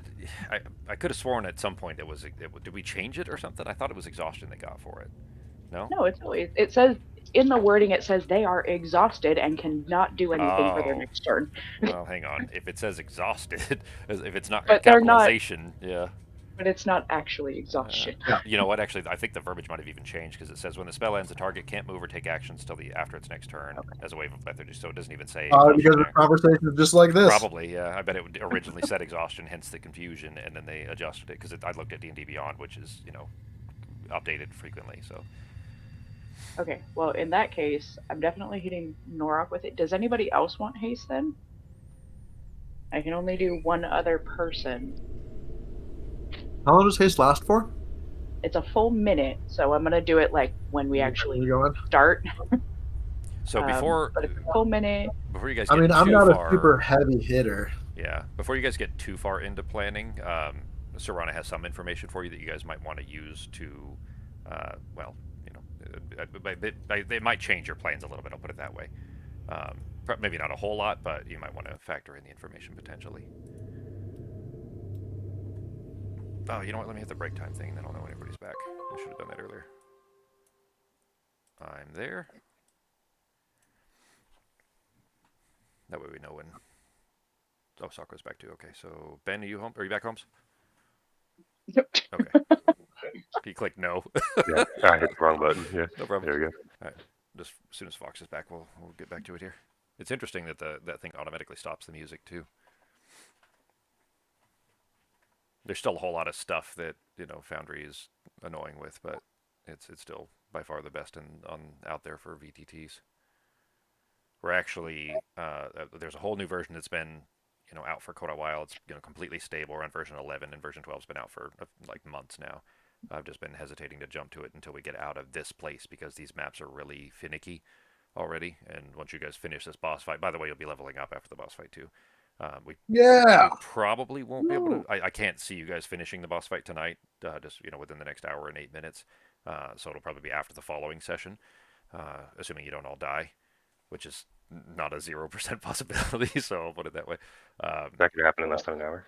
I could have sworn at some point did we change it or something? I thought it was exhaustion they got for it. No. No, it's always, it says in the wording it says they are exhausted and cannot do anything for their Oh, next turn. well, hang on. If it says exhausted, if it's not a But they're not. capitalization, yeah. But it's not actually exhaustion. Yeah. You know what? Actually, I think the verbiage might have even changed because it says when the spell ends, the target can't move or take actions till after its next turn as a wave of lethargy. So it doesn't even say exhaustion Because the there. conversation is just like this. Probably, yeah. I bet it originally said exhaustion, hence the confusion, and then they adjusted it because I looked at D&D Beyond, which is updated frequently. So Okay, well, in that case, I'm definitely hitting Norok with it. Does anybody else want haste then? I can only do one other person. How long does haste last for? It's a full minute, so I'm going to do it like when we actually start. So before but it's a full minute. before you guys I get mean, I'm too not far, a super heavy hitter. yeah, before you guys get too far into planning, Serana has some information for you that you guys might want to use to, well, it might change your plans a little bit. I'll put it that way. Maybe not a whole lot, but you might want to factor in the information potentially. Oh, you know what? Let me hit the break time thing, and then I'll know when everybody's back. I should have done that earlier. I'm there. That way we know when. Oh, Sakura's back too. Okay, so Ben, are you home? Are you back, Holmes? Okay. He clicked no. Yeah, I hit the wrong button. Yeah, No problem. there we go. All right. Just as soon as Fox is back, we'll get back to it here. It's interesting that that thing automatically stops the music too. There's still a whole lot of stuff that Foundry is annoying with, but it's still by far the best out there for VTTs. We're actually there's a whole new version that's been out for quite a while. It's completely stable. We're on version 11, and version 12's been out for like months now. I've just been hesitating to jump to it until we get out of this place because these maps are really finicky already. And once you guys finish this boss fight, by the way, you'll be leveling up after the boss fight too. We probably won't be able to. I can't see you guys finishing the boss fight tonight. Just within the next hour and 8 minutes. So it'll probably be after the following session, assuming you don't all die, which is not a 0% possibility. So I'll put it that way. That could happen in less than an hour.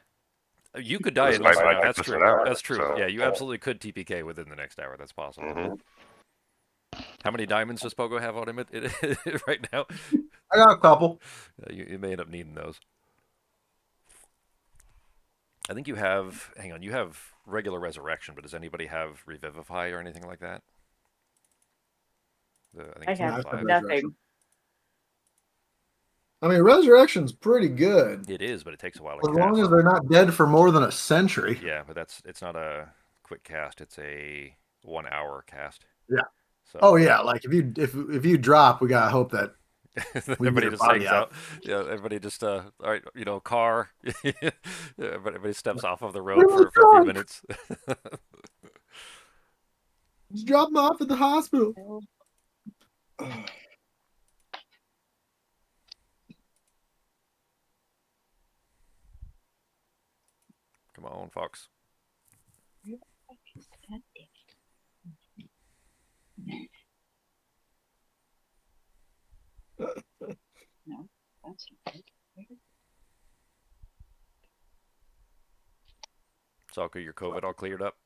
You could die in less than an hour. That's true. That's true. So, yeah, you absolutely could TPK within the next hour. That's possible. Mm-hmm. How many diamonds does Pogo have on him right now? I got a couple. You may end up needing those. I think you have. Hang on. You have regular resurrection, but does anybody have revivify or anything like that? I have nothing. I mean, resurrection's pretty good. It is, but it takes a while to As cast. long as they're not dead for more than a century. Yeah, but it's not a quick cast. It's a 1 hour cast. Yeah. So. Oh yeah, like if you drop, we gotta hope that everybody just hangs out. Yeah, everybody just all right, car. Everybody steps off of the road for a few minutes. Just drop them off at the hospital. Come on, Fox. No, that's not good. Salka, your COVID all cleared up?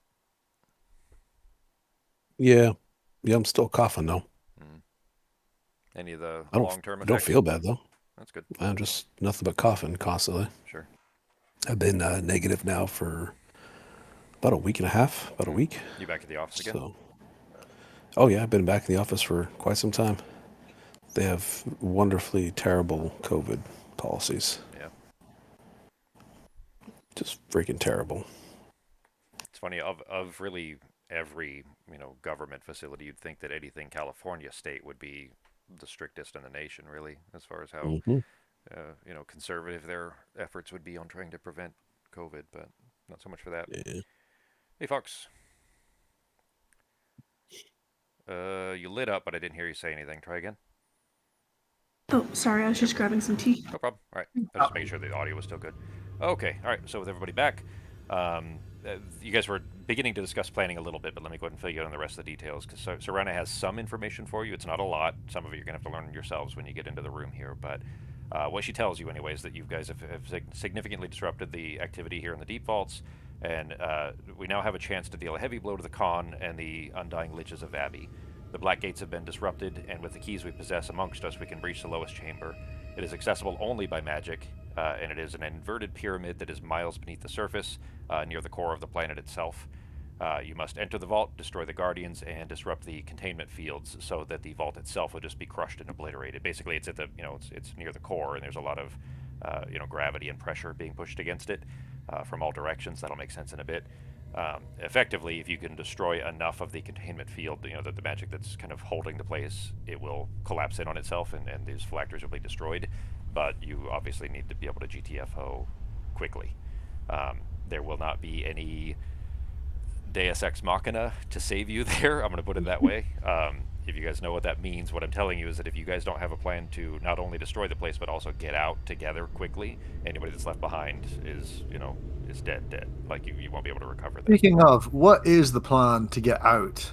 Yeah, I'm still coughing though. Any of the long-term effects? I don't feel bad though. That's good. I'm just nothing but coughing constantly. Sure. I've been negative now for about a week and a half, about a week. You back at the office again? So, oh yeah, I've been back in the office for quite some time. They have wonderfully terrible COVID policies. Yeah. Just freaking terrible. It's funny, of really every government facility, you'd think that anything California state would be the strictest in the nation, really, as far as how conservative their efforts would be on trying to prevent COVID, but not so much for that. Yeah. Hey, Fox. You lit up, but I didn't hear you say anything. Try again. Oh, sorry, I was just grabbing some tea. No problem. All right. I was just making sure the audio was still good. Okay. All right. So with everybody back, you guys were beginning to discuss planning a little bit, but let me go ahead and fill you in on the rest of the details, because Serana has some information for you. It's not a lot. Some of it you're going to have to learn yourselves when you get into the room here, but what she tells you anyways, that you guys have significantly disrupted the activity here in the Deep Vaults, and we now have a chance to deal a heavy blow to the Khan and the Undying Liches of Abbey. The black gates have been disrupted, and with the keys we possess amongst us, we can breach the lowest chamber. It is accessible only by magic, and it is an inverted pyramid that is miles beneath the surface, near the core of the planet itself. You must enter the vault, destroy the guardians, and disrupt the containment fields so that the vault itself will just be crushed and obliterated. Basically, it's at the it's near the core, and there's a lot of gravity and pressure being pushed against it from all directions. That'll make sense in a bit. Effectively, if you can destroy enough of the containment field, the magic that's kind of holding the place, it will collapse in on itself, and these phylacteries will be destroyed. But you obviously need to be able to GTFO quickly. There will not be any Deus Ex Machina to save you there. I'm going to put it that way. If you guys know what that means, what I'm telling you is that if you guys don't have a plan to not only destroy the place but also get out together quickly, anybody that's left behind is dead. Like you won't be able to recover that. Speaking of, what is the plan to get out?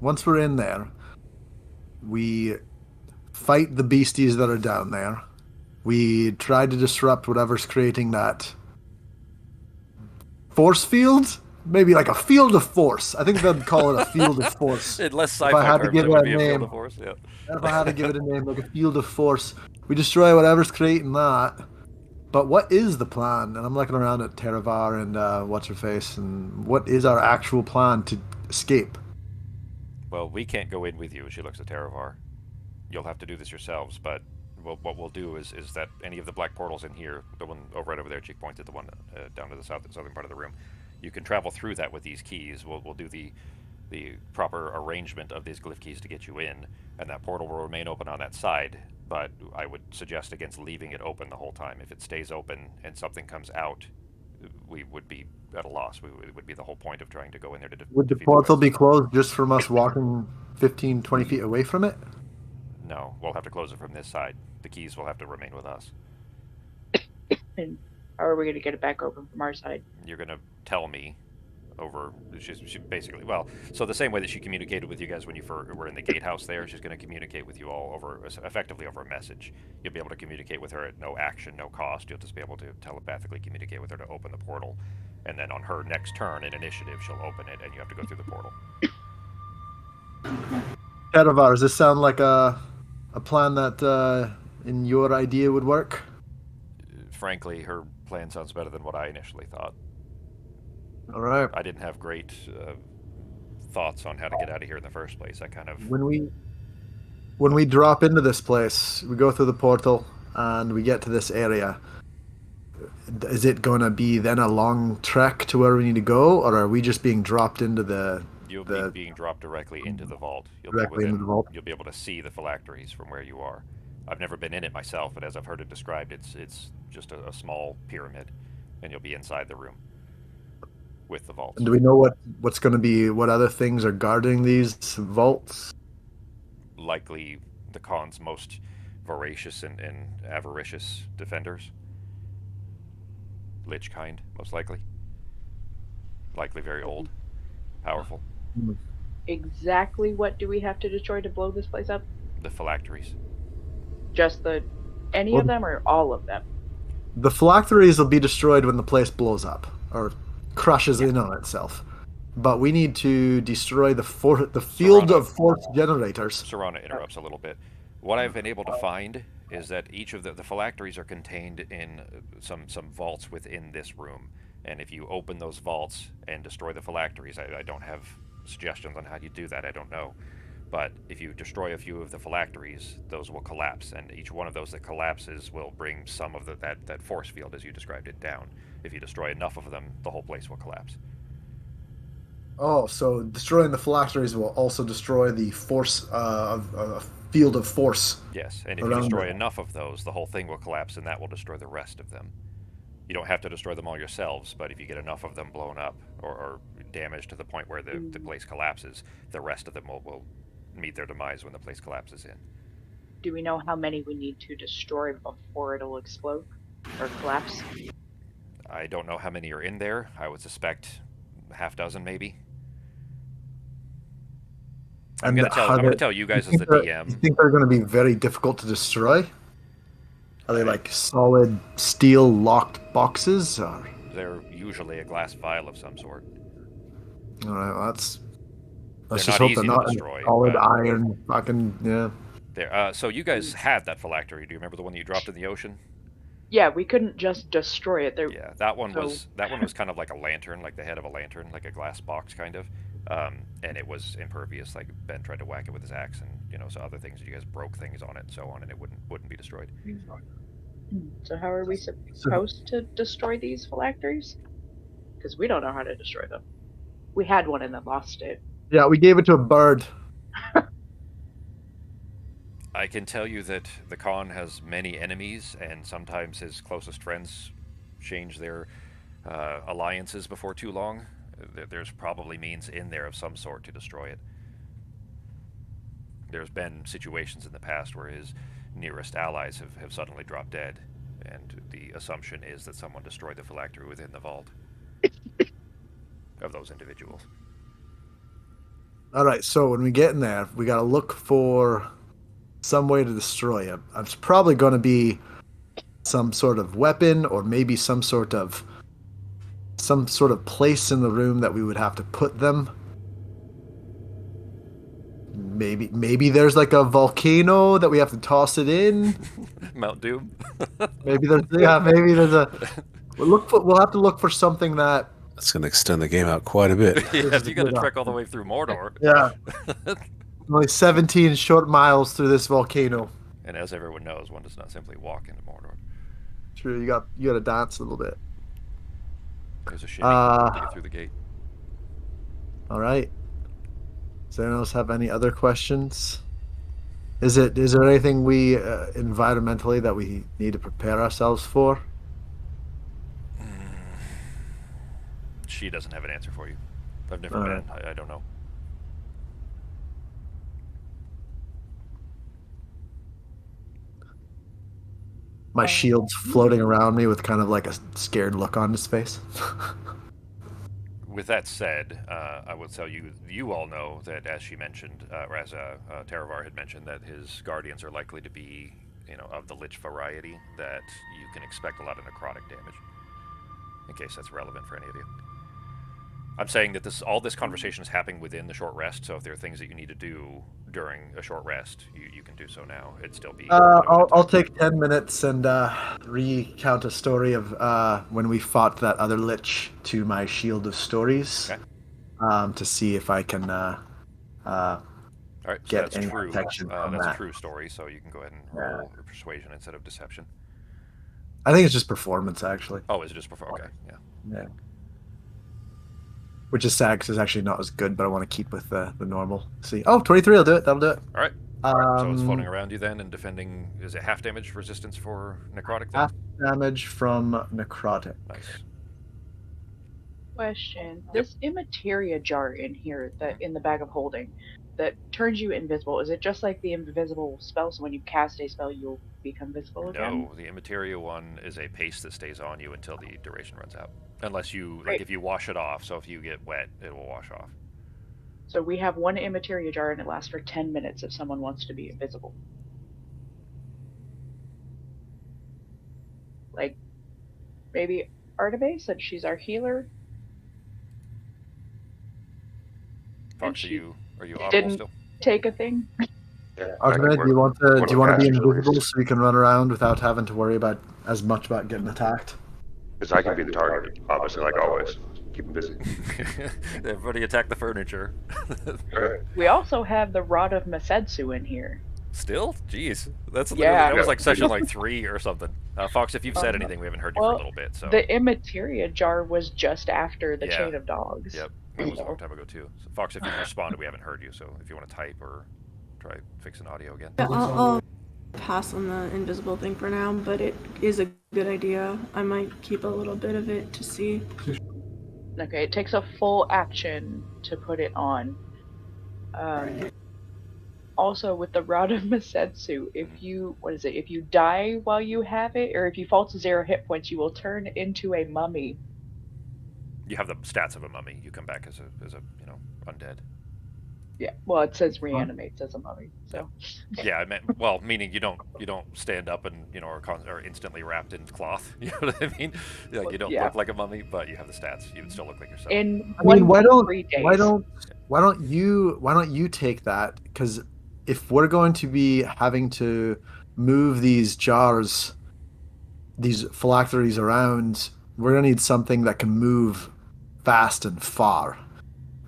Once we're in there, we fight the beasties that are down there. We try to disrupt whatever's creating that force field. Maybe like a field of force. I think they'd call it a field of force. Unless If I sci-fi had to terms, give it it would a be a field name. of force. Yeah. If I had to give it a name, like a field of force, we destroy whatever's creating that. But what is the plan? And I'm looking around at Teravar and what's her face, and what is our actual plan to escape? Well, we can't go in with you. She looks at Teravar. You'll have to do this yourselves. But what we'll do is that any of the black portals in here, the one right over there, she points at the one down to the southern part of the room. You can travel through that with these keys. We'll do the proper arrangement of these glyph keys to get you in, and that portal will remain open on that side. But I would suggest against leaving it open the whole time. If it stays open and something comes out, we would be at a loss. It would be the whole point of trying to go in there to Would the defeat portal the be closed just from us walking 15, 20 feet away from it? No, we'll have to close it from this side. The keys will have to remain with us. And how are we going to get it back open from our side? You're going to tell me over. She basically, well, so the same way that she communicated with you guys when you were in the gatehouse there, she's going to communicate with you all effectively over a message. You'll be able to communicate with her at no action, no cost. You'll just be able to telepathically communicate with her to open the portal, and then on her next turn in initiative, she'll open it, and you have to go through the portal. Teravar, does this sound like a plan that in your idea would work? Frankly, her plan sounds better than what I initially thought. All right. I didn't have great thoughts on how to get out of here in the first place. I kind of... When we drop into this place, we go through the portal and we get to this area. Is it going to be then a long trek to where we need to go, or are we just being dropped into the... You'll be being dropped directly into the vault. Into the vault. You'll be able to see the phylacteries from where you are. I've never been in it myself, but as I've heard it described, it's just a small pyramid, and you'll be inside the room with the vaults. And do we know what's going to be, what other things are guarding these vaults? Likely the Khan's most voracious and avaricious defenders. Lich kind, most likely. Likely very old. Powerful. Exactly what do we have to destroy to blow this place up? The phylacteries. Just any of them or all of them? The phylacteries will be destroyed when the place blows up or crushes in on itself. But we need to destroy the field of force generators. Serana interrupts a little bit. What I've been able to find is that each of the phylacteries are contained in some vaults within this room. And if you open those vaults and destroy the phylacteries, I don't have suggestions on how you do that, I don't know. But if you destroy a few of the phylacteries, those will collapse, and each one of those that collapses will bring some of that force field, as you described it, down. If you destroy enough of them, the whole place will collapse. Oh, so destroying the phylacteries will also destroy the force field of force. Yes, and if you destroy enough of those, the whole thing will collapse, and that will destroy the rest of them. You don't have to destroy them all yourselves, but if you get enough of them blown up or damaged to the point where the place collapses, the rest of them will meet their demise when the place collapses in. Do we know how many we need to destroy before it'll explode or collapse? I don't know how many are in there. I would suspect half dozen, maybe. I'm going to tell you guys as the DM. You think they're going to be very difficult to destroy? Are they like solid steel locked boxes? Or? They're usually a glass vial of some sort. All right, well, Let's They're just not hope they're easy to not destroy, solid but- iron fucking yeah. There. So you guys had that phylactery. Do you remember the one that you dropped in the ocean? Yeah, we couldn't just destroy it. There, Yeah, that one So- was kind of like a lantern, like the head of a lantern, like a glass box kind of, and it was impervious. Like Ben tried to whack it with his axe, and so other things. You guys broke things on it and so on, and it wouldn't be destroyed. So how are we supposed to destroy these phylacteries? Because we don't know how to destroy them. We had one and then lost it. Yeah, we gave it to a bird. I can tell you that the Khan has many enemies, and sometimes his closest friends change their alliances before too long. There's probably means in there of some sort to destroy it. There's been situations in the past where his nearest allies have suddenly dropped dead, and the assumption is that someone destroyed the phylactery within the vault of those individuals. All right, so when we get in there, we got to look for some way to destroy it. It's probably going to be some sort of weapon, or maybe some sort of place in the room that we would have to put them. Maybe there's like a volcano that we have to toss it in. Mount Doom. Maybe there's a. We'll have to look for something that. That's going to extend the game out quite a bit. Yeah, you got to trek all the way through Mordor. Yeah. Only 17 short miles through this volcano. And as everyone knows, one does not simply walk into Mordor. True, you got to dance a little bit. There's a shimmy to get through the gate. All right. Does anyone else have any other questions? Is there anything we environmentally that we need to prepare ourselves for? She doesn't have an answer for you. I've never All been. right. I don't know. My shield's floating around me with kind of like a scared look on his face. With that said, I will tell you, you all know that, as she mentioned, or as Taravar had mentioned, that his guardians are likely to be, of the Lich variety, that you can expect a lot of necrotic damage. In case that's relevant for any of you. I'm saying that all this conversation is happening within the short rest, so if there are things that you need to do during a short rest, you can do so now. It'd still be... I'll take 10 minutes and recount a story of when we fought that other Lich to my shield of stories. Okay. To see if I can All right, so get that's any true. protection from That's that. a true story, so you can go ahead and roll persuasion instead of deception. I think it's just performance, actually. Oh, is it just before? Okay, yeah. Yeah. Which is sad because it's actually not as good, but I want to keep with the normal. See, 23 will do it. That'll do it. All right. So it's floating around you then and defending. Is it half damage resistance for necrotic then? Half damage from necrotic. Nice. Question: This immateria jar in here, that in the bag of holding, that turns you invisible. Is it just like the invisible spell? So when you cast a spell, you'll become visible again? No, the immateria one is a paste that stays on you until the duration runs out. Unless you, Right. if you wash it off, so if you get wet, it will wash off. So we have one immateria jar, and it lasts for 10 minutes if someone wants to be invisible. Like, maybe Artemis, since she's our healer. Fox, she are you audible didn't- still? Take a thing. Yeah, Artemis, do you want one to of be casters, at invisible least. so you can run around without having to worry about as much about getting attacked? Because I can be the target, obviously, like always. Keep them busy. Everybody attack the furniture. Alright. We also have the Rod of Masetsu in here. Still? Jeez. That's Yeah. that was like session like 3 or something. Fox, if you've said anything, we haven't heard you for a well, little bit, so... The immateria jar was just after the Yeah. Chain of Dogs. Yep, that was a long time ago too. So, Fox, if you've responded, we haven't heard you, so if you want to type or try fixing audio again. Yeah, I'll pass on the invisible thing for now, but it is a good idea. I might keep a little bit of it to see. Okay, it takes a full action to put it on. Also, with the Rod of Masetsu, if you die while you have it, or if you fall to 0 hit points, you will turn into a mummy. You have the stats of a mummy. You come back as a undead. Yeah, well, it says reanimates as a mummy, so. Yeah, I meant meaning you don't stand up and are instantly wrapped in cloth. You know what I mean? Like you don't Yeah. look like a mummy, but you have the stats. You would still look like yourself. In I mean, why don't free days. Why don't you take that? Because if we're going to be having to move these jars, these phylacteries around, we're gonna need something that can move fast and far.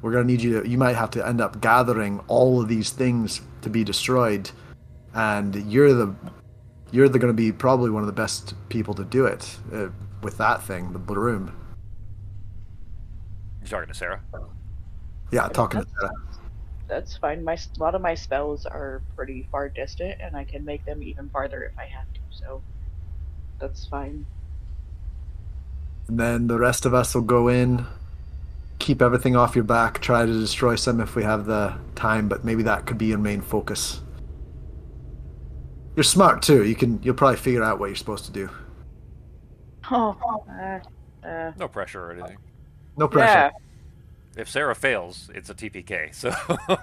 We're gonna need you to. You might have to end up gathering all of these things to be destroyed, and you're gonna be probably one of the best people to do it with that thing, the broom. You talking to Sarah? Yeah, I mean, talking to Sarah. that's fine. A lot of my spells are pretty far distant, and I can make them even farther if I have to. So that's fine. And then the rest of us will go in, keep everything off your back, try to destroy some if we have the time, but maybe that could be your main focus. You're smart too. You'll probably figure out what you're supposed to do. Oh, No pressure or anything. No pressure. yeah. If Sarah fails, it's a TPK. So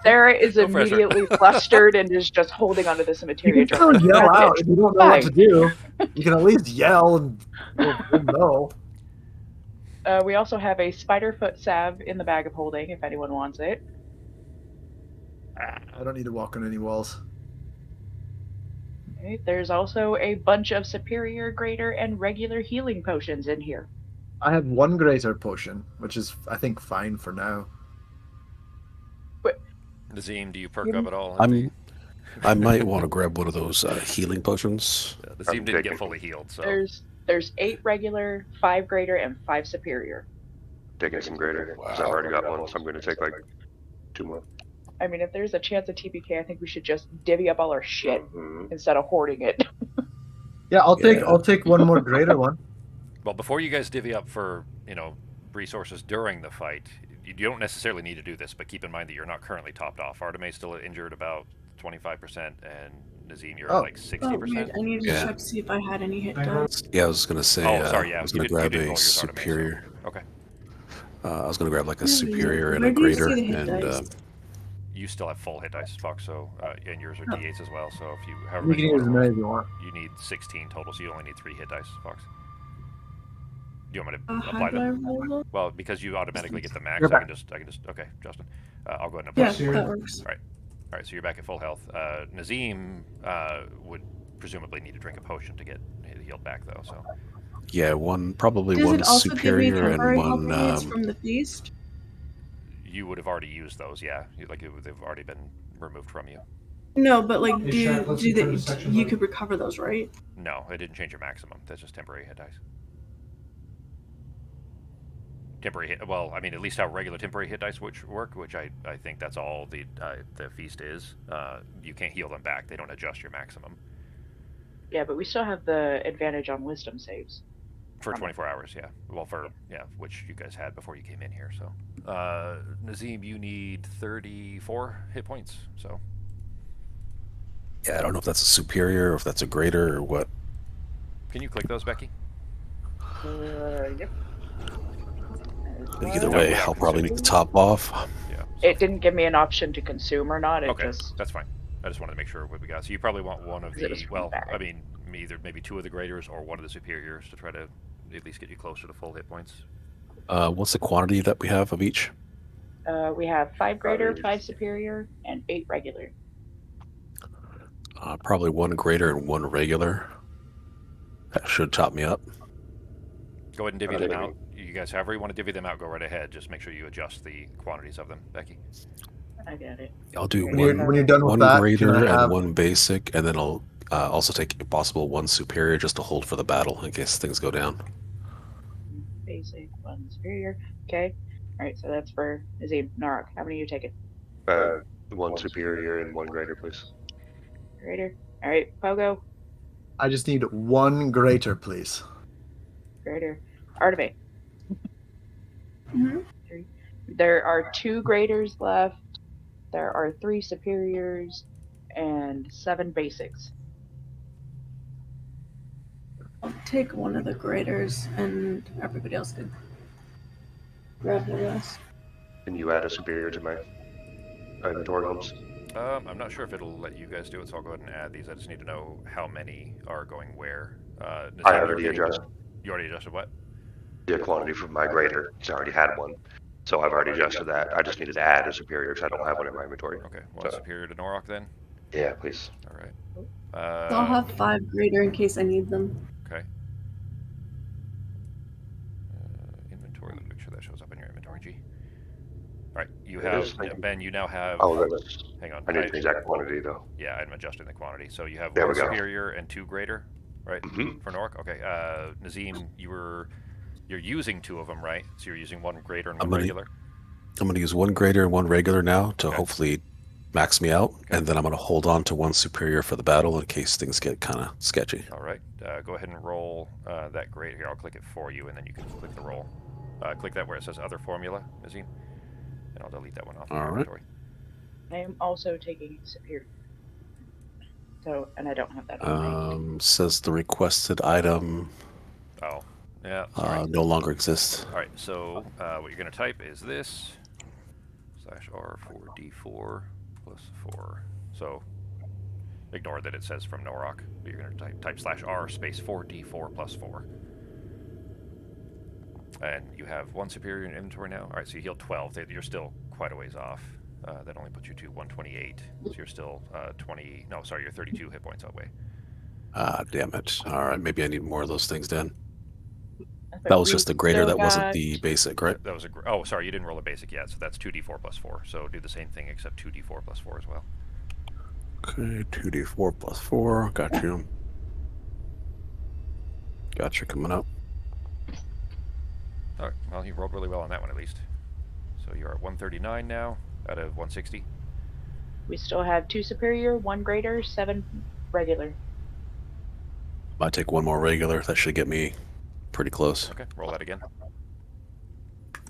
Sarah is no pressure. immediately flustered and is just holding onto this materia You can jar. still yell out Bitch. if you don't know what to Fine. do. You can at least yell and we'll know. We also have a spider foot salve in the bag of holding if anyone wants it. I don't need to walk on any walls. Okay. There's also a bunch of superior, greater, and regular healing potions in here. I have one greater potion, which is I think fine for now. Nazim, do you perk up at all? I might want to grab one of those healing potions. Nazim I'm didn't taking- get fully healed, so There's 8 regular, 5 greater, and 5 superior. Taking some greater. Because I've already got one, so I'm going to take like 2 more. I mean, if there's a chance of TPK, I think we should just divvy up all our shit Mhm. instead of hoarding it. Yeah, I'll take one more greater one. well, before you guys divvy up for resources during the fight, you don't necessarily need to do this, but keep in mind that you're not currently topped off. Artemis still injured about 25%, and Nazim, you're at like Oh, 60%. wait, I need to Yeah. check to see if I had any hit dice. Yeah, I was gonna say. Oh, sorry, yeah, I was you gonna didn't grab roll a yours, Artemis, so- superior. Okay. I was gonna grab like a Yeah, superior and where a do you see greater, the hit and dice? You still have full hit dice, Fox, so and yours are Oh. D8s as well. So if you however You many can you use want as to many roll, as you want. you need 16 total, so you only need 3 hit dice, Fox. Do you want me to How apply do I them? roll them? Well, because you automatically get the max, You're I back. can just. Okay, Justin, I'll go ahead and apply. Yeah, them. that works. All right, so you're back at full health. Nazim would presumably need to drink a potion to get healed back, though. So yeah, probably Does one it also give me superior and temporary health one. points from the feast? you would have already used those, yeah. They've already been removed from you. No, but like, you could recover those, right? No, it didn't change your maximum. That's just temporary hit dice. Temporary hit. Well, I mean, at least how regular temporary hit dice work, which I think that's all the feast is. You can't heal them back. They don't adjust your maximum Yeah, but we still have the advantage on wisdom saves. for 24 hours. Yeah. Well, which you guys had before you came in here. So, Nazim, you need 34 hit points. So Yeah, I don't know if that's a superior or if that's a greater or what. can you click those, Becky? Yep. Either way, I'll probably need to top off. Yeah. So, It didn't give me an option to consume or not. It okay, just that's fine. I just wanted to make sure what we got. So you probably want one of 'Cause it was the. from the Well, bag. I mean, maybe 2 of the graders or 1 of the superiors to try to at least get you closer to full hit points. What's the quantity that we have of each? we have 5 greater, 5 superior, and 8 regular. Probably 1 greater and 1 regular. That should top me up. Go ahead and divvy them out. You guys, however you want to divvy them out, go right ahead. Just make sure you adjust the quantities of them, Becky. I got it. I'll do When you're one done with one that, greater can I have- and 1 basic, and then I'll also take, if possible, 1 superior just to hold for the battle in case things go down. Basic, 1 superior. Okay. Alright, so that's for Nazim. Narok, how many are you taking? 1 superior and 1 greater, please. Greater. Alright, Pogo, I just need one greater, please. greater. Artemis. Mm-hmm. There are 2 graders left. There are 3 superiors and 7 basics. I'll take one of the graders, and everybody else could grab the rest. Can you add a superior to my inventory homes? I'm not sure if it'll let you guys do it, so I'll go ahead and add these. I just need to know how many are going where. Nazim, I already adjusted You already adjusted what? the quantity for my greater, because I already had 1. So I've already adjusted that. I just needed to add a superior because I don't have one in my inventory. Okay, one superior to Norok then. Yeah, please. All right. So I'll have 5 greater in case I need them. Okay. Inventory. Let me make sure that shows up in your inventory, G. All right, you have Ben. You now have. Oh, that's. Hang on. I need the exact quantity though. Yeah, I'm adjusting the quantity. So you have There one we go. superior and 2 greater, right? Mhm. For Norok. Okay. Nazim, you're using 2 of them, right? So you're using 1 greater and 1 regular. I'm gonna use 1 greater and 1 regular now to hopefully max me out, and then I'm gonna hold on to 1 superior for the battle in case things get kind of sketchy. All right. Go ahead and roll that greater here. I'll click it for you, and then you can click the roll. Click that where it says Other Formula, Nazim, and I'll delete that one off your inventory. I am also taking superior. So, and I don't have that on me. Says the requested item. Oh, yeah. No longer exists. All right. So what you're going to type is this /R4D4 plus 4. So ignore that it says from Norok. But you're going to type /R space 4D4 plus 4. And you have 1 superior in inventory now. All right. So you healed 12. You're still quite a ways off. That only puts you to 128. So you're still 20. No, sorry, you're 32 hit points that way. Damn it. All right, maybe I need more of those things then. That was just the greater, that wasn't the basic, right? That was oh, sorry, you didn't roll a basic yet, so that's 2d4 plus 4. So do the same thing except 2d4 plus 4 as well. Okay, 2d4 plus 4. Got you. Gotcha, coming up. All right, well, you rolled really well on that one at least. So you're at 139 now out of 160. We still have 2 superior, 1 greater, 7 regular. Might take 1 more regular. That should get me pretty close. Okay, roll that again. You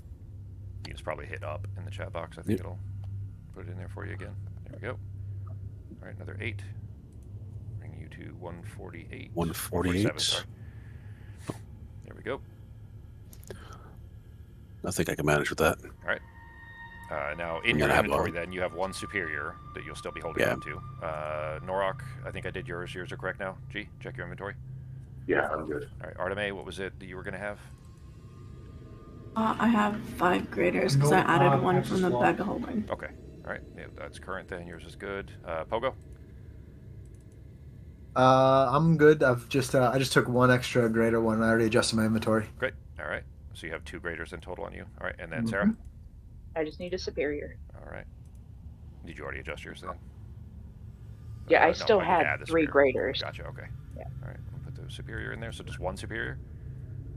can just probably hit up in the chat box. I think it'll put it in there for you again. There we go. All right, another 8. Bringing you to 148. 148. Sorry. There we go. I think I can manage with that. All right. Now, in your inventory, then, you have 1 superior that you'll still be holding on to. Norok, I think I did yours. Yours are correct now. G, check your inventory. Yeah, I'm good. All right, Arteme, what was it that you were going to have? I have 5 graders because I added 1 from the bag of holding. Okay. All right. Yeah, that's current then. Yours is good. Pogo? I'm good. I just took 1 extra greater one. I already adjusted my inventory. Great. All right. So you have 2 graders in total on you. All right. And then Sarah? I just need a superior. All right. Did you already adjust yours then? Yeah, I still had 3 graders. Gotcha. Okay. Yeah. All right. We'll put the superior in there. So just 1 superior?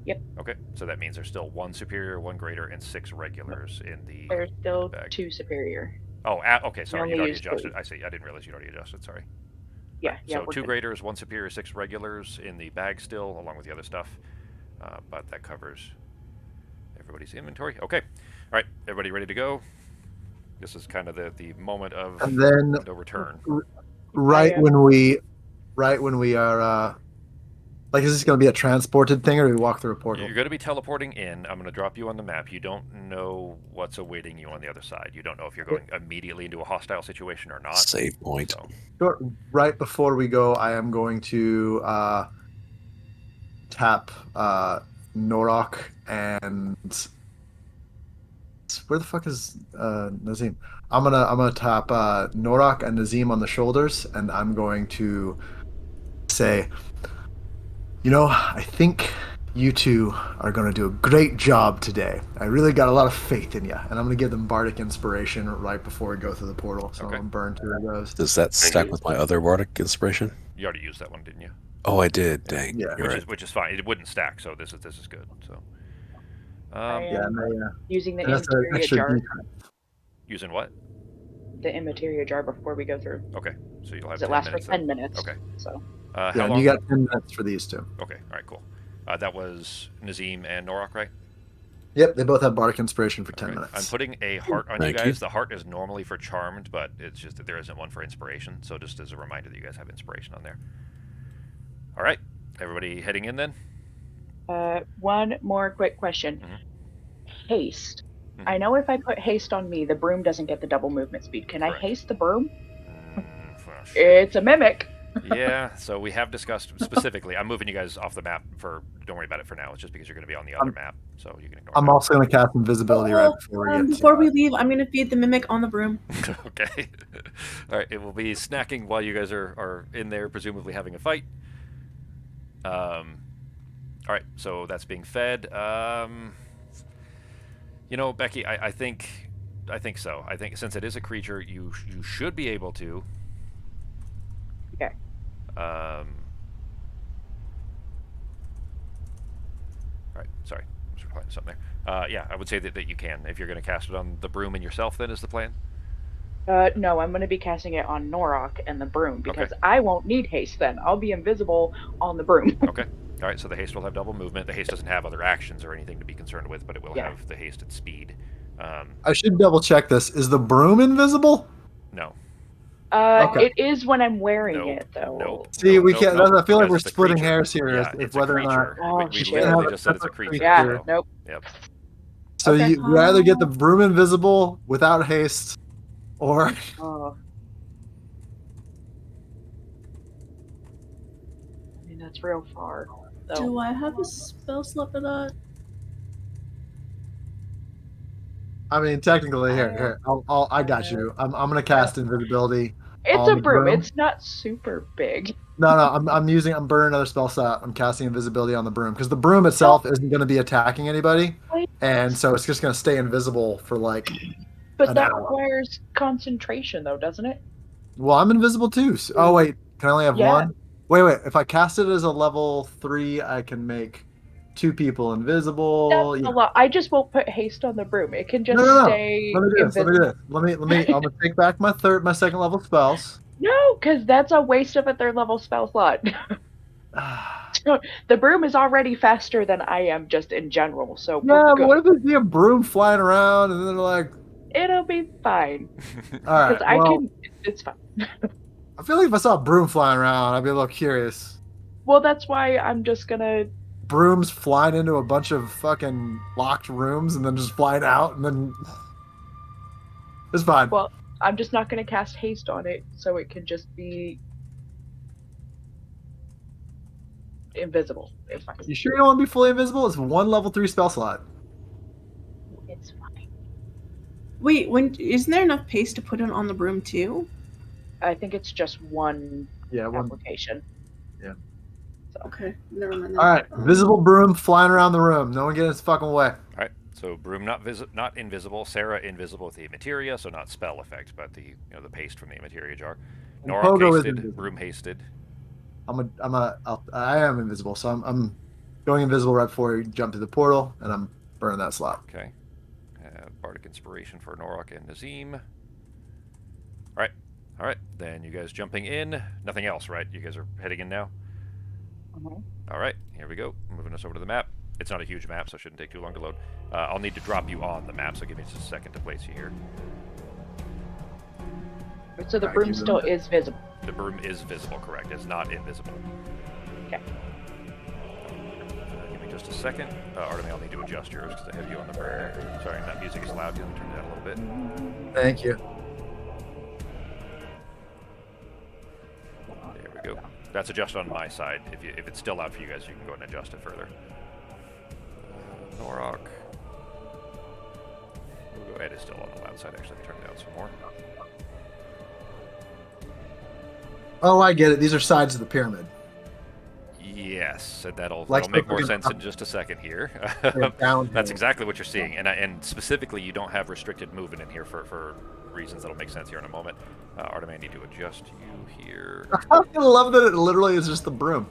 Yep. Okay. So that means there's still 1 superior, 1 greater, and 6 regulars in the. There's still bag. 2 superior. Oh, okay. Sorry, you'd already adjusted. I see. I didn't realize you'd already adjusted. Sorry. Yeah. So 2 graders, 1 superior, 6 regulars in the bag still, along with the other stuff. But that covers everybody's inventory. Okay. All right. Everybody ready to go? This is kind of the moment of no return. Right when we are like, is this going to be a transported thing, or do we walk through a portal? You're going to be teleporting in. I'm going to drop you on the map. You don't know what's awaiting you on the other side. You don't know if you're going immediately into a hostile situation or not. Save point. So, right before we go, I am going to tap Norok and where the fuck is Nazim? I'm gonna tap Norok and Nazim on the shoulders, and I'm going to say, I think you two are going to do a great job today. I really got a lot of faith in you, and I'm going to give them Bardic Inspiration right before we go through the portal, so I'm going to burn 2 of those. Does that stack with my other Bardic Inspiration? You already used that one, didn't you? Oh, I did. Dang. Yeah. Which is fine. It wouldn't stack, so this is good. So. Using the immateria jar. Using what? The immateria jar before we go through. Okay, so you'll have. It lasts for 10 minutes. Okay. So. How long? You got 10 minutes for these 2. Okay. All right. Cool. That was Nazim and Norok, right? Yep, they both have Bardic Inspiration for 10 minutes. I'm putting a heart on you guys. The heart is normally for Charmed, but it's just that there isn't one for Inspiration. So just as a reminder that you guys have Inspiration on there. All right, everybody heading in then? One more quick question. Haste. I know if I put haste on me, the broom doesn't get the double movement speed. Can I haste the broom? It's a mimic. Yeah, so we have discussed specifically. I'm moving you guys off the map for. Don't worry about it for now. It's just because you're going to be on the other map, so you can ignore I'm that. also going to cast invisibility right before we get to Before we leave, I'm gonna feed the mimic on the broom. Okay. All right. It will be snacking while you guys are in there, presumably having a fight. All right. So that's being fed. Becky, I think so. I think since it is a creature, you should be able to. Okay. All right. Sorry. I was replying to something there. Yeah, I would say that you can. If you're going to cast it on the broom and yourself, then is the plan? No, I'm going to be casting it on Norok and the broom because Okay. I won't need haste then. I'll be invisible on the broom. Okay. All right. So the haste will have double movement. The haste doesn't have other actions or anything to be concerned with, but it will Yeah. have the haste and speed. I should double check this. Is the broom invisible? No. Okay. It is when I'm wearing Nope. it though. Nope. See, nope, we nope, can't. nope, I feel like because we're it's a splitting creature. hairs here. Yeah, if it's a whether or creature. not Oh, we shit. literally have a just said it's a separate creature. creature. Yeah, So, nope. yep. So Okay. you either get the broom invisible without haste, or Oh. I mean, that's real far. So. Do I have a spell slot for that? I mean, technically, here, I got you. I'm gonna cast invisibility. It's on a the broom. It's not super big. No, I'm burning another spell slot. I'm casting invisibility on the broom because the broom itself isn't going to be attacking anybody, and so it's just going to stay invisible for like But an that hour. requires concentration, though, doesn't it? Well, I'm invisible too. Oh wait, can I only have Yeah. one? Wait. If I cast it as a level 3, I can make 2 people invisible. That's Yeah. a lot. I just won't put haste on the broom. It can just No. stay Let me do this. invisible. Let me. I'm gonna take back my second level spells. No, because that's a waste of a third level spell slot. The broom is already faster than I am just in general, so Yeah, we're but good. what if they see a broom flying around and then they're like, It'll be fine. all right, well, It's fine. I feel like if I saw a broom flying around, I'd be a little curious. Well, that's why I'm just gonna. Brooms flying into a bunch of fucking locked rooms and then just flying out and then it's fine. Well, I'm just not gonna cast haste on it, so it can just be invisible. It's fine. You sure you don't want to be fully invisible? It's 1 level 3 spell slot. It's fine. Wait, isn't there enough paste to put it on the broom too? I think it's just one application. Yeah. So. Okay, never mind. All right, invisible broom flying around the room. No one get in its fucking way. All right. So broom not invisible. Sarah invisible with the materia, so not spell effect, but the the paste from the materia jar. Nora Pogo is hasted. invisible. Broom hasted. I am invisible, so I'm going invisible right before you jump to the portal, and I'm burning that slot. Okay. Bardic inspiration for Norok and Nazim. All right. Then you guys jumping in. Nothing else, right? You guys are heading in now. All right. Here we go. Moving us over to the map. It's not a huge map, so it shouldn't take too long to load. I'll need to drop you on the map, so give me just a second to place you here. So the broom still is visible. The broom is visible, correct? It's not invisible. Okay. Give me just a second. Artemis, I'll need to adjust yours because I have you on the burner. Sorry, that music is loud. Let me turn it down a little bit. Thank you. There we go. That's adjusted on my side. If it's still loud for you guys, you can go and adjust it further. Norok. We'll go ahead. It's still on the loud side. Actually, turn it down some more. Oh, I get it. These are sides of the pyramid. Yes, and that'll Like make more something sense in just a second here. down That's here. exactly what you're seeing, and specifically, you don't have restricted movement in here for reasons that'll make sense here in a moment. Artemis, I need to adjust you here. I love that it literally is just the broom.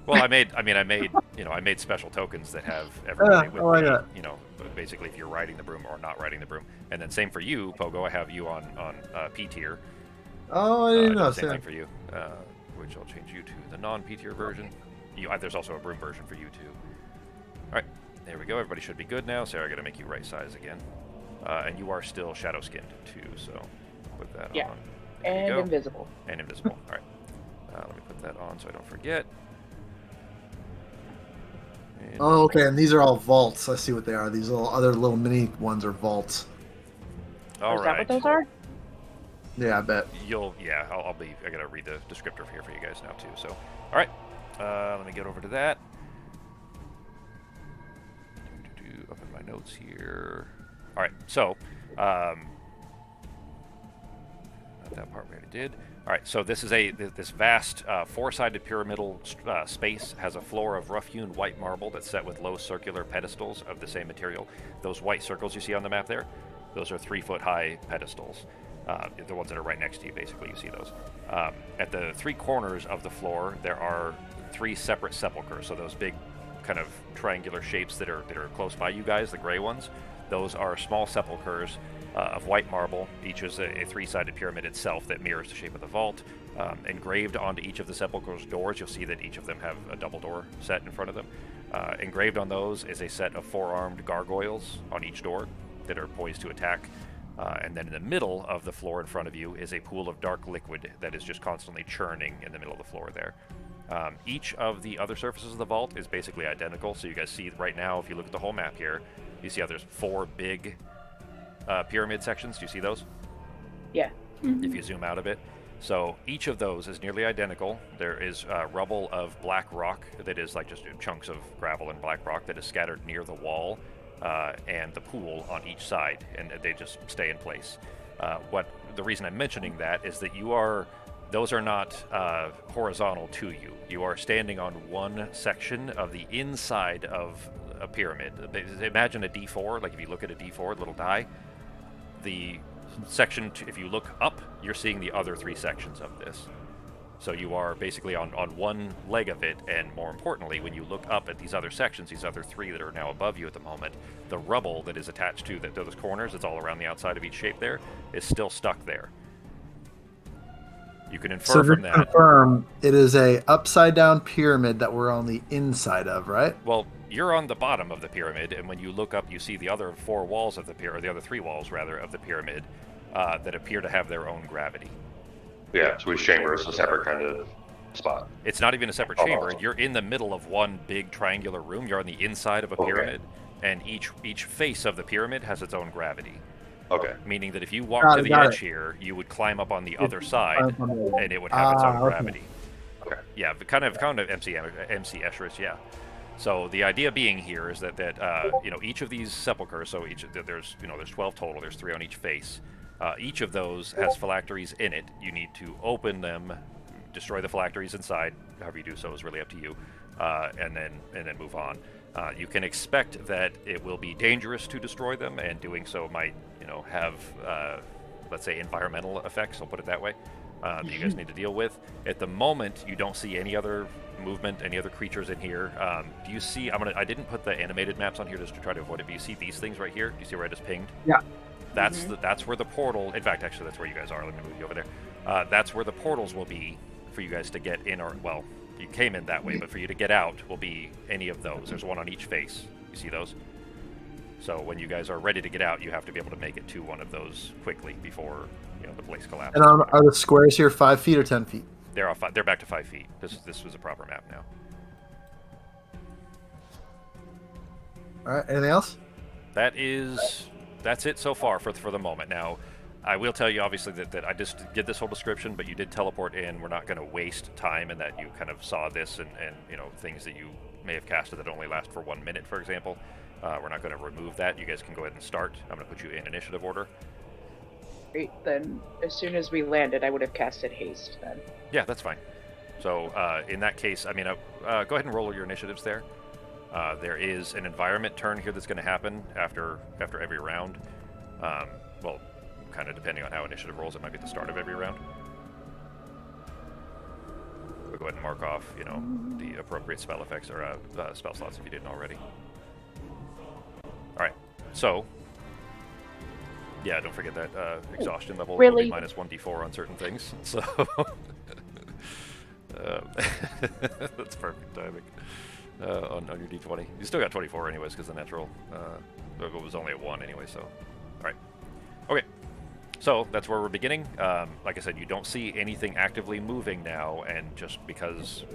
Well, I made special tokens that have everybody with like me, that. basically if you're riding the broom or not riding the broom. And then same for you, Pogo, I have you on P tier. Oh, I didn't know. Same thing for you, which I'll change you to the non-P tier version. There's also a broom version for you too. All right, there we go. Everybody should be good now. Sarah, I got to make you right size again. And you are still shadow skinned too, so put that on. There And you go. invisible. And invisible. All right. Let me put that on so I don't forget. And Oh, okay. And these are all vaults. I see what they are. These other little mini ones are vaults. all Is right. that what those are? Yeah, I bet. I gotta read the descriptor here for you guys now too. So, all right, let me get over to that. Open my notes here. All right, so not that part we already did. All right, so this is this vast four-sided pyramidal space has a floor of rough-hewn white marble that's set with low circular pedestals of the same material. Those white circles you see on the map there, those are 3-foot-high pedestals. The ones that are right next to you, basically, you see those. At the three corners of the floor, there are 3 separate sepulchers. So those big kind of triangular shapes that are close by you guys, the gray ones, those are small sepulchers of white marble. Each is a 3-sided pyramid itself that mirrors the shape of the vault. Engraved onto each of the sepulchers' doors, you'll see that each of them have a double door set in front of them. Engraved on those is a set of 4-armed gargoyles on each door that are poised to attack. And then in the middle of the floor in front of you is a pool of dark liquid that is just constantly churning in the middle of the floor there. Each of the other surfaces of the vault is basically identical. So you guys see right now, if you look at the whole map here, you see how there's 4 big pyramid sections. Do you see those? Yeah. If you zoom out a bit. So each of those is nearly identical. There is rubble of black rock that is like just chunks of gravel and black rock that is scattered near the wall and the pool on each side, and they just stay in place. The reason I'm mentioning that is that those are not horizontal to you. You are standing on one section of the inside of a pyramid. Imagine a D4, like if you look at a D4, little die, the section, if you look up, you're seeing the other 3 sections of this. So you are basically on one leg of it, and more importantly, when you look up at these other sections, these other 3 that are now above you at the moment, the rubble that is attached to those corners, it's all around the outside of each shape there, is still stuck there. You can infer from that. Confirm, it is a upside down pyramid that we're on the inside of, right? Well, you're on the bottom of the pyramid, and when you look up, you see the other 4 walls of the pyramid, or the other 3 walls rather of the pyramid, that appear to have their own gravity. Yeah, so each chamber is a separate kind of spot. It's not even a separate chamber. You're in the middle of one big triangular room. You're on the inside of a pyramid, and each face of the pyramid has its own gravity. Okay. Meaning that if you walk to the edge here, you would climb up on the other side, and it would have its own gravity. Okay. Yeah, but kind of MC Escherus, yeah. So the idea being here is that each of these sepulchers, so there's 12 total. There's 3 on each face. Each of those has phylacteries in it. You need to open them, destroy the phylacteries inside. However you do so is really up to you, and then move on. You can expect that it will be dangerous to destroy them, and doing so might have let's say environmental effects. I'll put it that way. That you guys need to deal with. At the moment, you don't see any other movement, any other creatures in here. Do you see? I didn't put the animated maps on here just to try to avoid it. But you see these things right here? Do you see where I just pinged? Yeah. That's where the portal. In fact, actually, that's where you guys are. Let me move you over there. That's where the portals will be for you guys to get in, or well, you came in that way, but for you to get out will be any of those. There's one on each face. You see those? So when you guys are ready to get out, you have to be able to make it to one of those quickly before the place collapses. And are the squares here 5 feet or 10 feet? They're back to 5 feet. This was a proper map now. All right. Anything else? That's it so far for the moment. Now, I will tell you obviously that I just did this whole description, but you did teleport in. We're not going to waste time in that you kind of saw this and things that you may have casted that only last for 1 minute, for example. We're not going to remove that. You guys can go ahead and start. I'm going to put you in initiative order. Great. Then, as soon as we landed, I would have casted haste then. Yeah, that's fine. So in that case, go ahead and roll your initiatives there. There is an environment turn here that's going to happen after every round. Well, kind of depending on how initiative rolls, it might be at the start of every round. We'll go ahead and mark off, the appropriate spell effects or spell slots if you didn't already. All right. So, yeah, don't forget that exhaustion level will be minus 1d4 on certain things. So, that's perfect timing. On your d20. You still got 24 anyways, because the natural was only at 1 anyway, so. Alright. Okay. So that's where we're beginning. Like I said, you don't see anything actively moving now, and just because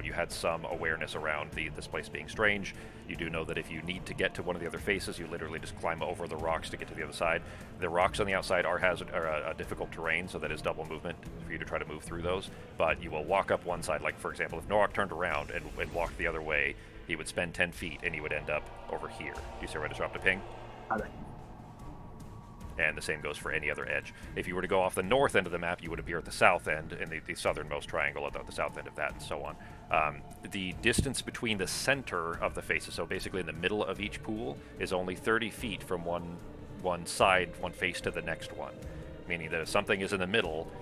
you had some awareness around this place being strange, you do know that if you need to get to one of the other faces, you literally just climb over the rocks to get to the other side. The rocks on the outside are a difficult terrain, so that is double movement for you to try to move through those. But you will walk up one side. Like for example, if Norok turned around and walked the other way, he would spend 10 feet and he would end up over here. Do you see where I just dropped a ping? And the same goes for any other edge. If you were to go off the north end of the map, you would appear at the south end, in the southernmost triangle at the south end of that, and so on. The distance between the center of the faces, so basically in the middle of each pool, is only 30 feet from one side, one face to the next one. Meaning that if something is in the middle,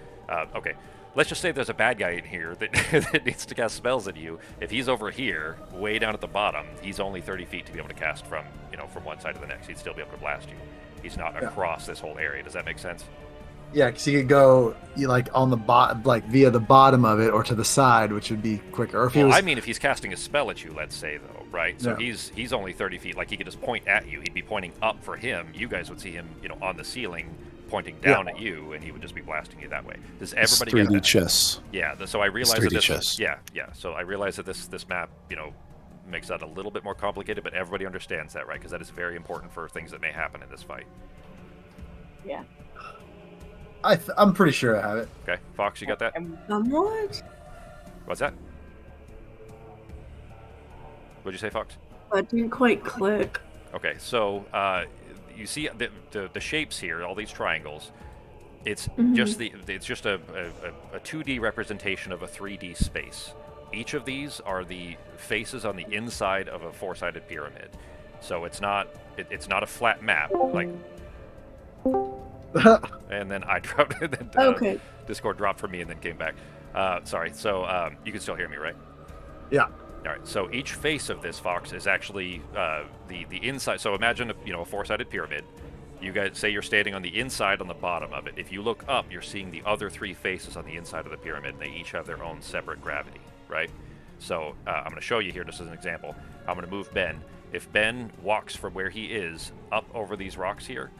okay, let's just say there's a bad guy in here that, that needs to cast spells at you. If he's over here, way down at the bottom, he's only 30 feet to be able to cast from one side to the next. He'd still be able to blast you. He's not across this whole area. Does that make sense? Yeah, because you could go on the bottom, like via the bottom of it, or to the side, which would be quicker. Or if he was... I mean, if he's casting a spell at you, let's say, though, right? So he's only 30 feet. Like, he could just point at you. He'd be pointing up for him. You guys would see him, on the ceiling, pointing down at you, and he would just be blasting you that way. Does everybody get that? 3D chess. Yeah. So I realize It's 3D that chess. Yeah. So I realize that this map, makes that a little bit more complicated, but everybody understands that, right? Because that is very important for things that may happen in this fight. Yeah. I'm pretty sure I have it. Okay, Fox, you got that? Somewhat? What's that? What'd you say, Fox? That didn't quite click. Okay, so you see the shapes here, all these triangles. It's just a 2D representation of a 3D space. Each of these are the faces on the inside of a four-sided pyramid. So it's not a flat map like. And then I dropped it. Okay. Discord dropped for me and then came back. Sorry. So you can still hear me, right? Yeah. All right. So each face of this Fox is actually the inside. So imagine a four-sided pyramid. You guys say you're standing on the inside on the bottom of it. If you look up, you're seeing the other three faces on the inside of the pyramid, and they each have their own separate gravity, right? So I'm going to show you here just as an example. I'm going to move Ben. If Ben walks from where he is up over these rocks here,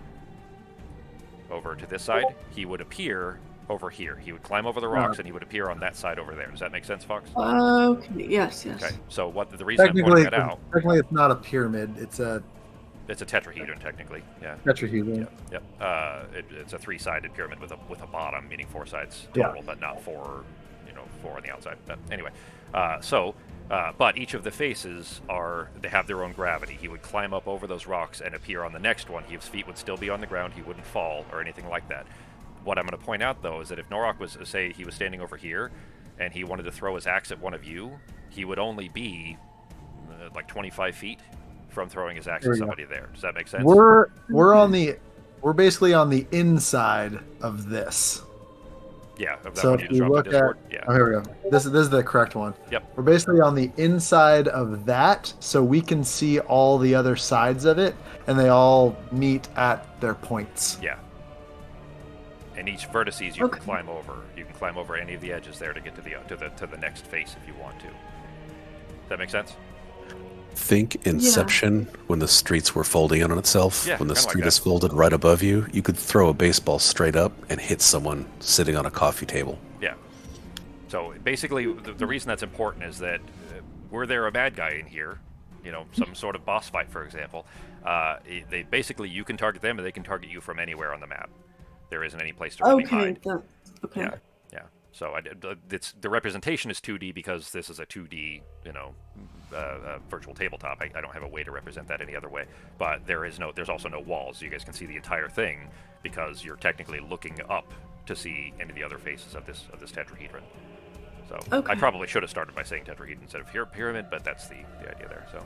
over to this side, he would appear over here. He would climb over the rocks and he would appear on that side over there. Does that make sense, Fox? Okay. Yes. Okay. So the reason I'm pointing that out... Technically, it's not a pyramid. It's a tetrahedron, technically. Yeah. Tetrahedron. Yep. It's a three-sided pyramid with a bottom, meaning four sides total, but not four on the outside. But anyway, but each of the faces they have their own gravity. He would climb up over those rocks and appear on the next one. His feet would still be on the ground. He wouldn't fall or anything like that. What I'm going to point out, though, is that if Norok was, say, he was standing over here and he wanted to throw his axe at one of you, he would only be like 25 feet from throwing his axe at somebody there. Does that make sense? We're basically on the inside of this. Yeah, of that So one you if just you dropped look in Discord. Yeah. Oh, here we go. This is the correct one. Yep. We're basically on the inside of that, so we can see all the other sides of it, and they all meet at their points. Yeah. And each vertices you can climb over. You can climb over any of the edges there to get to the next face if you want to. Does that make sense? Think Inception when the streets were folding in on itself. Yeah, when the kinda like street that. is folded right above you, you could throw a baseball straight up and hit someone sitting on a coffee table. Yeah. So basically, the reason that's important is that were there a bad guy in here, some sort of boss fight, for example, they basically, you can target them and they can target you from anywhere on the map. There isn't any place to really hide. Okay. Yeah. So the representation is 2D because this is a 2D, virtual tabletop. I don't have a way to represent that any other way. But there's also no walls. You guys can see the entire thing because you're technically looking up to see any of the other faces of this tetrahedron. So I probably should have started by saying tetrahedron instead of pyramid, but that's the idea there. So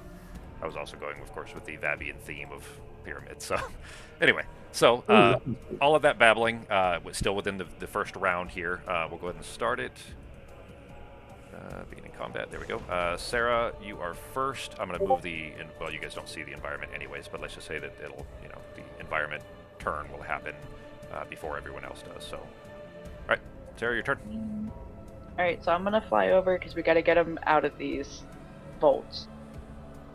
I was also going, of course, with the Vabian theme of pyramids. So anyway, all of that babbling was still within the first round here. We'll go ahead and start it. Beginning combat. There we go. Sarah, you are first. I'm going to move well, you guys don't see the environment anyways, but let's just say that it'll, the environment turn will happen before everyone else does. So, all right, Sarah, your turn. All right, so I'm gonna fly over because we got to get them out of these vaults.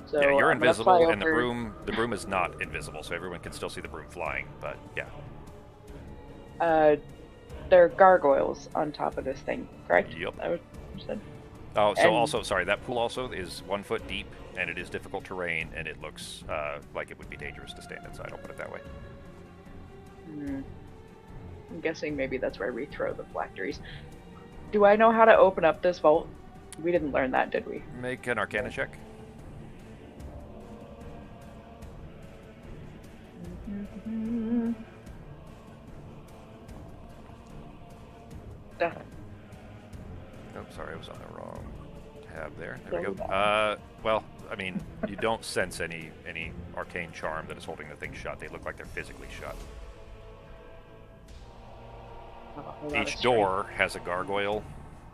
So yeah, you're I'm gonna invisible, fly and over. the broom is not invisible, so everyone can still see the broom flying. But yeah. There are gargoyles on top of this thing, correct? Yep. That was you said? Oh, so And- also, sorry, that pool also is 1 foot deep, and it is difficult terrain, and it looks like it would be dangerous to stand inside. I'll put it that way. I'm guessing maybe that's where we throw the phylacteries. Do I know how to open up this vault? We didn't learn that, did we? Make an Arcana check. Oh, sorry, I was on the wrong tab there. There we go. Well, I mean, you don't sense any arcane charm that is holding the thing shut. They look like they're physically shut. Each door has a gargoyle,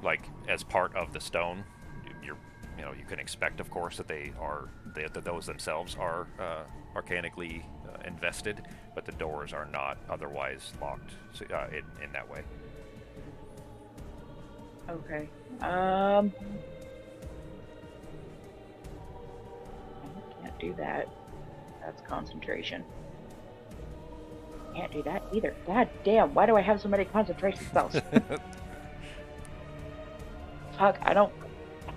like as part of the stone. You can expect, of course, that that those themselves are arcanically invested, but the doors are not otherwise locked in that way. Okay. I can't do that. That's concentration. Can't do that either. God damn, why do I have so many concentration spells? Fuck, I don't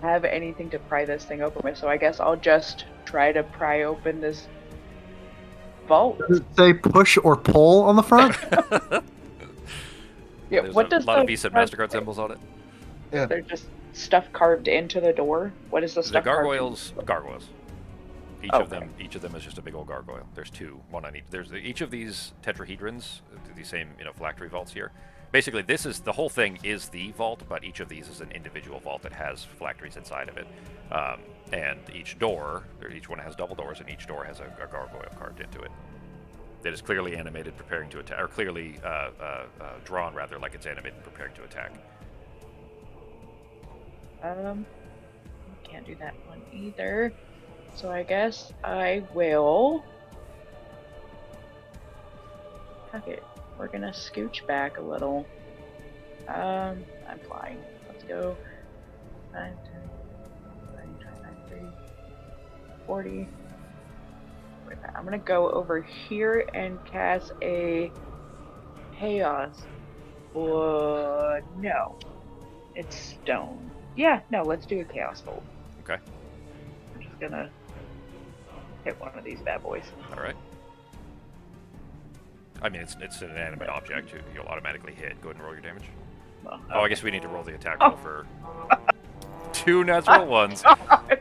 have anything to pry this thing open with, so I guess I'll just try to pry open this vault. Does it say push or pull on the front? Yeah, There's what a does lot the of Visa and MasterCard symbols on it. Yeah. They're just stuff carved into the door. What is the The stuff gargoyles. Each of Okay. them is just a big old gargoyle. There's two, one on each. Each of these tetrahedrons, these same phylactery vaults here. Basically, the whole thing is the vault, but each of these is an individual vault that has phylacteries inside of it. And each one has double doors, and each door has a gargoyle carved into it. That is clearly animated, preparing to attack, or clearly drawn rather, like it's animated, preparing to attack. Can't do that one either. So I guess I will. Fuck it. We're gonna scooch back a little. I'm flying. Let's go. 5, 10, 20, 25, 30, 40. Wait, I'm gonna go over here and cast a chaos. No. It's stone. Yeah, no, let's do a chaos bolt. Okay. I'm just gonna hit one of these bad boys. All right. I mean, it's an inanimate object. You'll automatically hit. Go ahead and roll your damage. Well, Oh, I guess we need to roll the attack roll for 2 natural ones.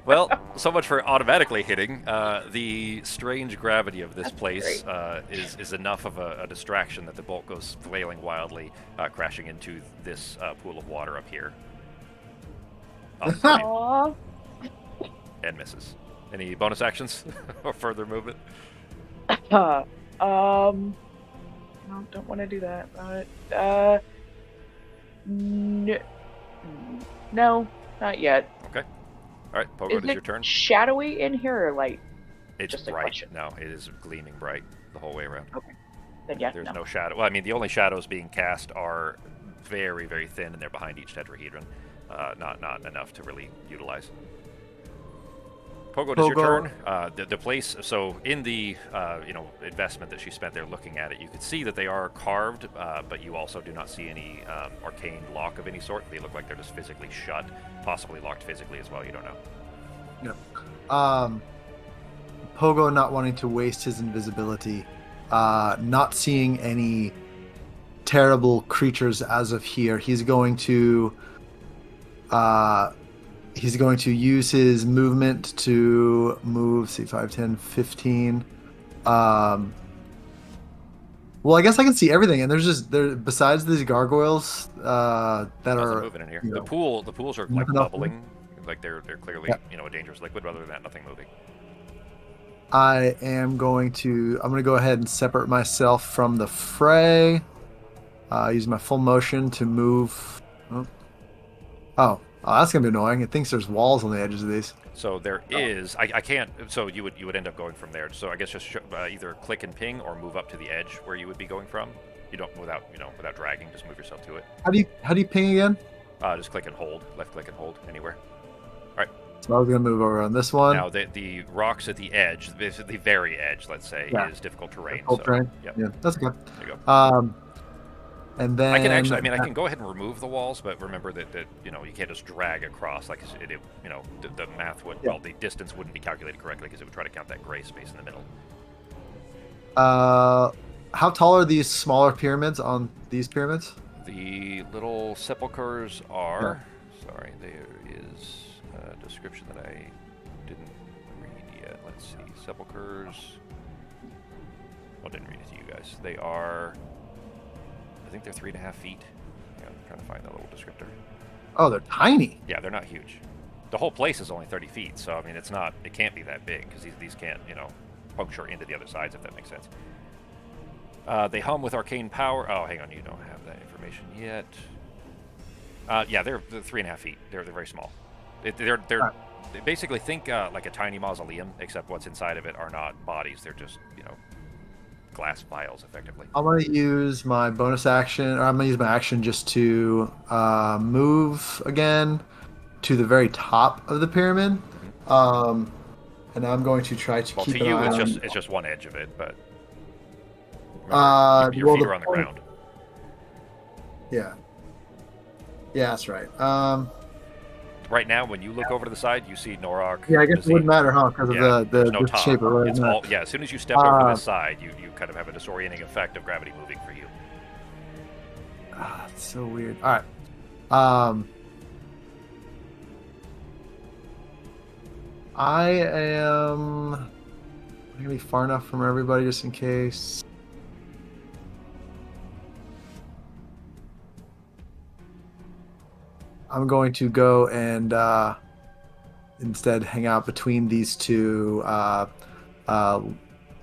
Well, so much for automatically hitting. The strange gravity of this place is enough of a distraction that the bolt goes flailing wildly, crashing into this pool of water up here. Aww. And misses. Any bonus actions or further movement? No, don't want to do that. No, not yet. Okay. All right, Pogo, Is it is it your turn. shadowy in here or light? It's just a bright. question. No, it is gleaming bright the whole way around. Okay. Then yeah, There's no shadow. Well, I mean, the only shadows being cast are very, very thin, and they're behind each tetrahedron. Not enough to really utilize. Pogo, it is your Pogo. turn. The place. So in the investment that she spent there looking at it, you could see that they are carved, but you also do not see any arcane lock of any sort. They look like they're just physically shut, possibly locked physically as well. You don't know. Yep. Pogo not wanting to waste his invisibility, not seeing any terrible creatures as of here. He's going to use his movement to move, see, 5, 10, 15. Well, I guess I can see everything, and there besides these gargoyles that Nothing are moving in here. you The know, pools are like nothing else bubbling, like they're clearly a dangerous liquid. But other than that, nothing moving. I'm going to go ahead and separate myself from the fray. Use my full motion to move. Oh, that's gonna be annoying. It thinks there's walls on the edges of these. So there is. I can't. So you would end up going from there. So I guess just either click and ping or move up to the edge where you would be going from. You don't without dragging. Just move yourself to it. How do you ping again? Just click and hold. Left click and hold anywhere. All right. So I was gonna move over on this one. Now the rocks at the edge, the very edge, let's say, is difficult terrain. Difficult terrain. Yep. Yeah, that's good. There you go. And then I can actually, I mean, I can go ahead and remove the walls, but remember that you know, you can't just drag across. Like, you know, the math would, well, the distance wouldn't be calculated correctly because it would try to count that gray space in the middle. How tall are these smaller pyramids on these pyramids? The little sepulchers are, sorry, there is a description that I didn't read yet. Let's see, sepulchers, well, didn't read it to you guys. They are, I think they're 3.5 feet. Yeah, I'm trying to find that little descriptor. Oh, they're tiny. Yeah, they're not huge. The whole place is only 30 feet, so I mean, it's not, it can't be that big because these can't, you know, puncture into the other sides, if that makes sense. They hum with arcane power. Oh, hang on, you don't have that information yet. Yeah, they're 3.5 feet. They're very small. They're they basically think like a tiny mausoleum, except what's inside of it are not bodies. They're just, you know, glass vials, effectively. I'm gonna use my bonus action, or I'm gonna use my action just to move again to the very top of the pyramid. And I'm going to try to keep to an you, eye on. it's just one edge of it, but remember, your feet are on the ground. Yeah. Yeah, that's right. Right now, when you look over to the side, you see Norok. Yeah, I guess it wouldn't matter, huh? Because of there's no the top. shape of it. It's all, yeah, as soon as you step over to this side, you kind of have a disorienting effect of gravity moving for you. It's so weird. All right. I am gonna be far enough from everybody just in case. I'm going to go and instead hang out between these two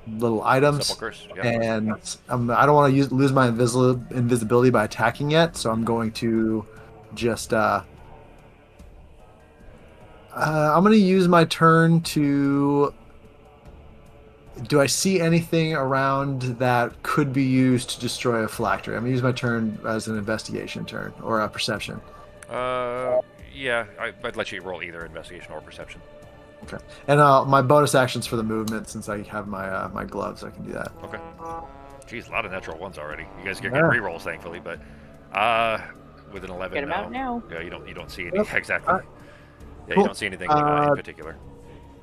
little items. Sepulchers, yeah. And I don't want to lose my invisibility by attacking yet, so I'm going to just I'm going to use my turn to. Do I see anything around that could be used to destroy a phylactery? I'm going to use my turn as an investigation turn or a perception. Yeah, I'd let you roll either investigation or perception. Okay. And my bonus actions for the movement, since I have my my gloves, I can do that. Okay. Jeez, a lot of natural ones already. You guys get good rerolls, thankfully, but with an 11 Get 'em out now. Yeah, you don't see any exactly. All right. Yeah, Cool. you don't see anything in particular.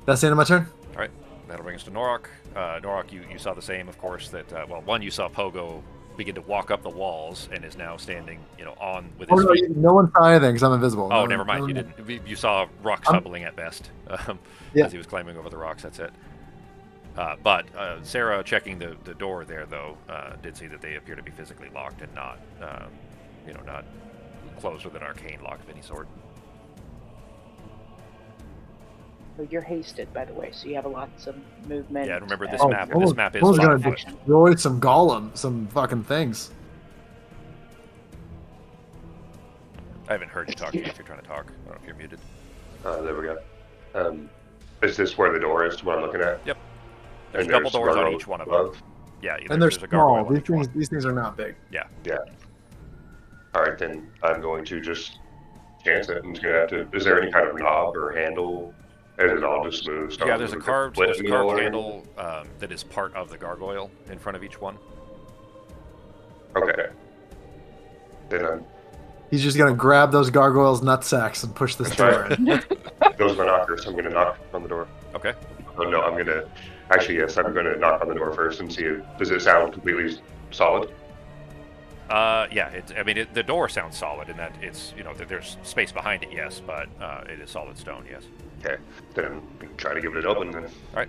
That's the end of my turn. All right, that'll bring us to Norok. Norok, you saw the same, of course. That well, one, you saw Pogo begin to walk up the walls and is now standing, you know, on with his feet. No one saw anything because I'm invisible. Oh, never mind. You didn't. You saw rocks hubbling at best as he was climbing over the rocks. That's it. But Sarah, checking the door there, though, did see that they appear to be physically locked and not, you know, not closed with an arcane lock of any sort. So you're hasted, by the way, so you have lots of movement. Yeah, and remember this Oh, map. what This map is was 5 gonna foot. destroy some golem, some fucking things. I haven't heard you talking. If you're trying to talk, I don't know if you're muted. There we go. Is this where the door is? What I'm looking at? Yep. There's And double doors on gargoyle each one of above? them. Yeah, And they're there's a gargoyle small. on each one. These things are not big. Yeah. Yeah. All right, then I'm going to just chance it. I'm just gonna have to. Is there any kind of knob or handle? Is it all just smooth? Yeah, there's a carved handle that is part of the gargoyle in front of each one. Okay. Then He's just gonna grab those gargoyles' nutsacks and push this door in. goes my knocker, so I'm gonna knock on the door. Okay. Oh no, I'm gonna. Actually, yes, I'm gonna knock on the door first and see. Does it sound completely solid? Yeah. I mean, the door sounds solid in that it's, you know, that there's space behind it. Yes, but it is solid stone. Yes. Okay. Then we can try to give it open then. All right.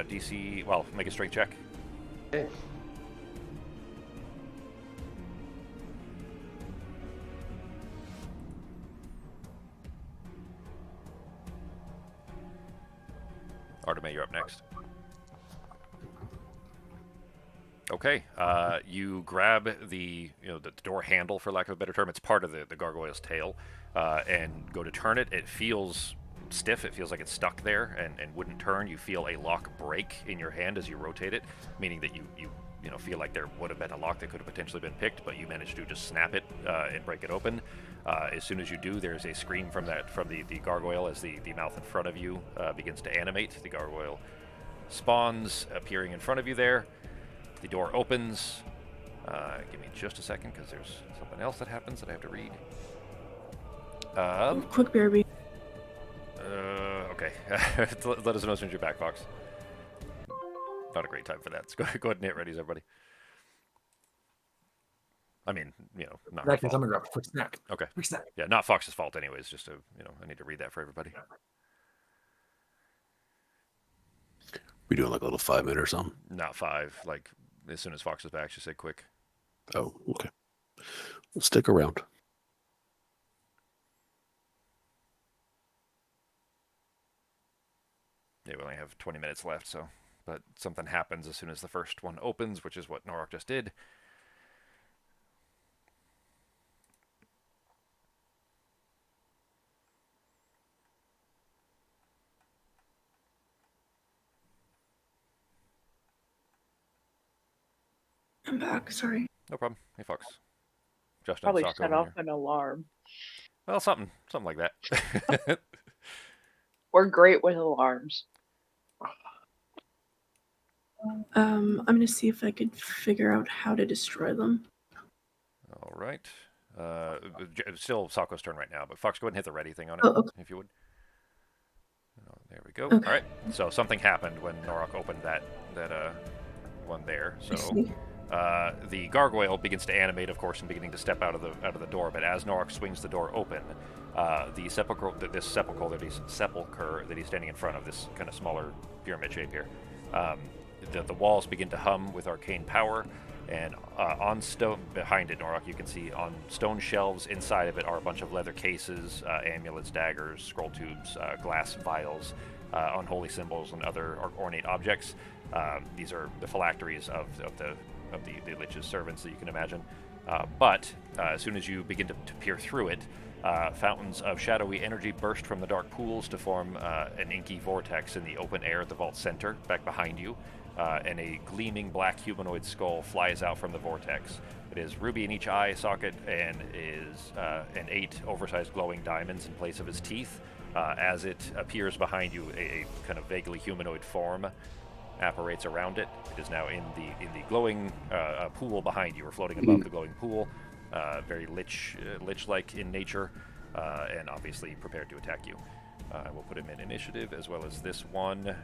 DC. Well, make a strength check. Okay. Arteme, you're up next. Okay, you grab the door handle, for lack of a better term. It's part of the gargoyle's tail, and go to turn it. It feels stiff. It feels like it's stuck there and wouldn't turn. You feel a lock break in your hand as you rotate it, meaning that you feel like there would have been a lock that could have potentially been picked, but you managed to just snap it and break it open. As soon as you do, there's a scream from the gargoyle as the mouth in front of you begins to animate. The gargoyle spawns, appearing in front of you there. The door opens, Give me just a second, because there's something else that happens that I have to read. Quick, BRB. Okay. Let us know as soon as you're back, Fox. Not a great time for that. Let's go ahead and hit readies, everybody. I mean, not her Exactly. fault. I'm gonna grab a quick snack. Okay. Quick snack. Yeah, not Fox's fault anyways, just to, I need to read that for everybody. We doing like a little 5-minute or something? Not 5, like, as soon as Fox is back, just say quick. Oh, okay. We'll stick around. Yeah, we only have 20 minutes left, so. But something happens as soon as the first one opens, which is what Norok just did. I'm back. Sorry. No problem. Hey, Fox. Justin, Probably Socko set over off here. an alarm. Well, something like that. We're great with alarms. I'm gonna see if I could figure out how to destroy them. All right. Still Socko's turn right now, but Fox, go ahead and hit the ready thing on it, Oh, okay. if you would. Oh, there we go. Okay. All right. So something happened when Norok opened that one there. I So see. the gargoyle begins to animate, of course, and beginning to step out of the door. But as Norok swings the door open, this sepulcher that he's standing in front of, this kind of smaller pyramid shape here, the walls begin to hum with arcane power. And on stone behind it, Norok, you can see on stone shelves inside of it are a bunch of leather cases, amulets, daggers, scroll tubes, glass vials, unholy symbols, and other ornate objects. These are the phylacteries of the Lich's servants that you can imagine. But as soon as you begin to peer through it, fountains of shadowy energy burst from the dark pools to form an inky vortex in the open air at the vault center, back behind you. And a gleaming black humanoid skull flies out from the vortex. It is ruby in each eye socket and is 8 oversized glowing diamonds in place of his teeth. As it appears behind you, a kind of vaguely humanoid form apparates around it. It is now in the glowing pool behind you, or floating above the glowing pool. Very lich-like in nature, and obviously prepared to attack you. I will put him in initiative, as well as this one.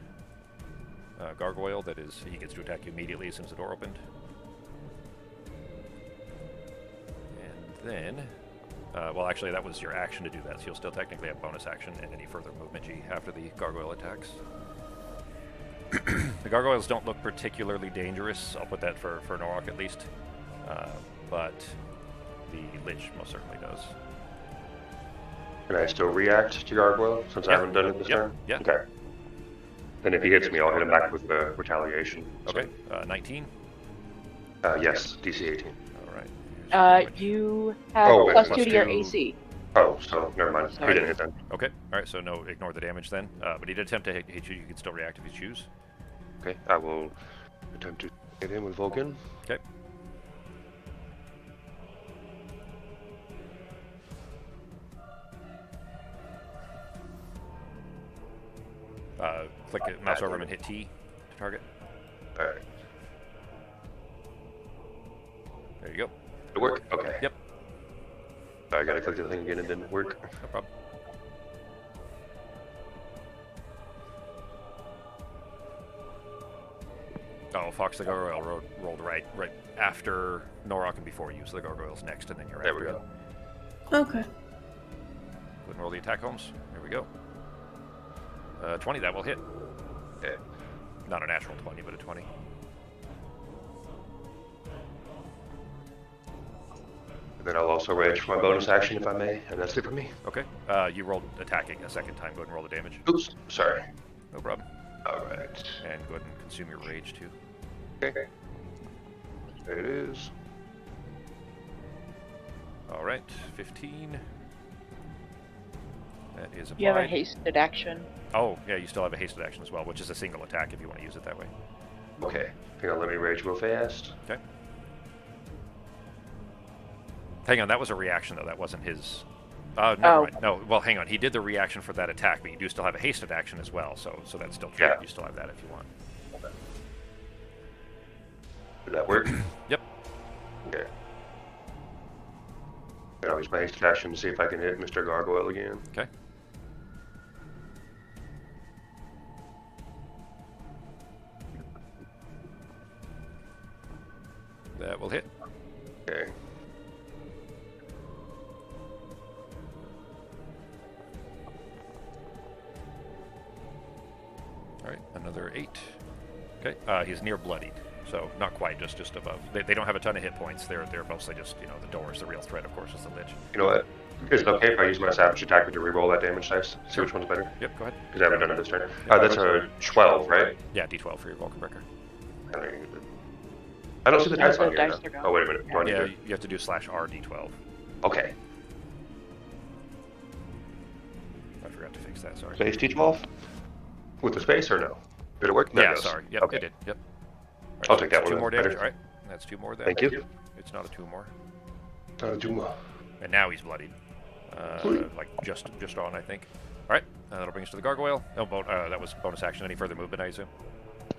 Gargoyle, that is, he gets to attack you immediately as soon as the door opened. And then, well, actually, that was your action to do that, so you'll still technically have bonus action and any further movement G after the gargoyle attacks. The gargoyles don't look particularly dangerous. I'll put that for Norok at least, but the Lich most certainly does. Can I still react to Gargoyle since I haven't done it this turn? Yeah. Okay. Then if he hits me, I'll hit him back with the retaliation. Okay. 19. Yes, DC 18. All right. You have Oh, plus plus 2 to your 2. AC. Oh, so never mind. He Sorry. didn't hit then. Okay. All right. So no, ignore the damage then. But he did attempt to hit you. You can still react if you choose. Okay, I will attempt to hit him with Vulcan. Okay. Click it, mouse over him and hit T to target. Alright. There you go. Did it work? Okay. Yep. I gotta click the thing again and it didn't work. No problem. Oh, Fox the Gargoyle rolled right after Norok and before you, so the Gargoyle's next, and then you're There after we him. go. Okay. Go ahead and roll the attack, Holmes. Here we go. 20, that will hit. Okay. Not a natural 20, but a 20. And then I'll also rage for my bonus action if I may, and that's it for me. Okay. You rolled attacking a second time. Go ahead and roll the damage. Oops, sorry. No problem. Alright. And go ahead and consume your rage, too. Okay. There it is. All right, 15. That is applied. You have a hasted action. Oh, yeah, you still have a hasted action as well, which is a single attack if you want to use it that way. Okay. Hang on, let me rage real fast. Okay. Hang on, that was a reaction, though. That wasn't his... never mind. No, well, hang on. He did the reaction for that attack, but you do still have a hasted action as well, so that's still true. Yeah. You still have that if you want. Did that work? Yep. haste action to see if I can hit Mr. Gargoyle again. Okay. That will hit. Okay. All right, another 8. Okay, he's near bloodied, so not quite, just above. They don't have a ton of hit points. They're mostly just, the door is the real threat, of course, is the lich. You know what? Is it okay if I use my savage attacker to reroll that damage dice? See which one's better? Yep, go ahead. Because I haven't done it this turn. That's a 12, right? Yeah, D12 for your Vulcan Breaker. I don't see the dice the on here. dice now. are gone. Oh, wait a minute. Do I need Yeah, to? you have to do /R D12. Okay. I forgot to fix that, sorry. Space D12? With the space or no? Did it work? There Yeah, it goes. sorry. Yep, Okay. it did. Yep. All I'll so take that it's one 2 more then. damage. Better. All right, that's 2 more then. Thank you. It's not a 2 more. 2 more. And now he's bloodied. Like just on, I think. All right, that'll bring us to the gargoyle. Oh, that was bonus action. Any further movement, I assume?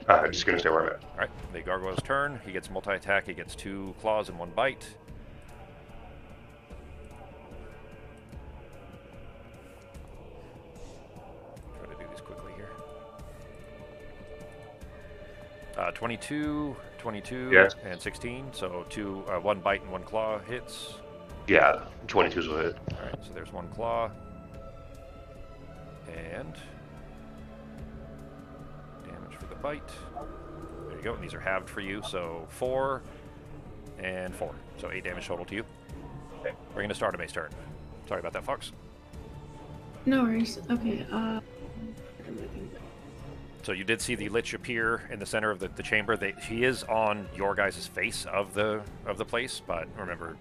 I'm just going to stay where I'm at. All right, the gargoyle's turn. He gets multi-attack. He gets 2 claws and 1 bite. Try to do this quickly here. 22, Yeah. and 16. So 1 bite and 1 claw hits. Yeah, 22's will hit. All right, so there's 1 claw. And damage for the bite. There you go, and these are halved for you, so 4 and 4. So 8 damage total to you. Okay, we're going to start Amay's turn. Sorry about that, Fox. No worries. Okay, So you did see the lich appear in the center of the chamber. He is on your guys' face of the place, but remember,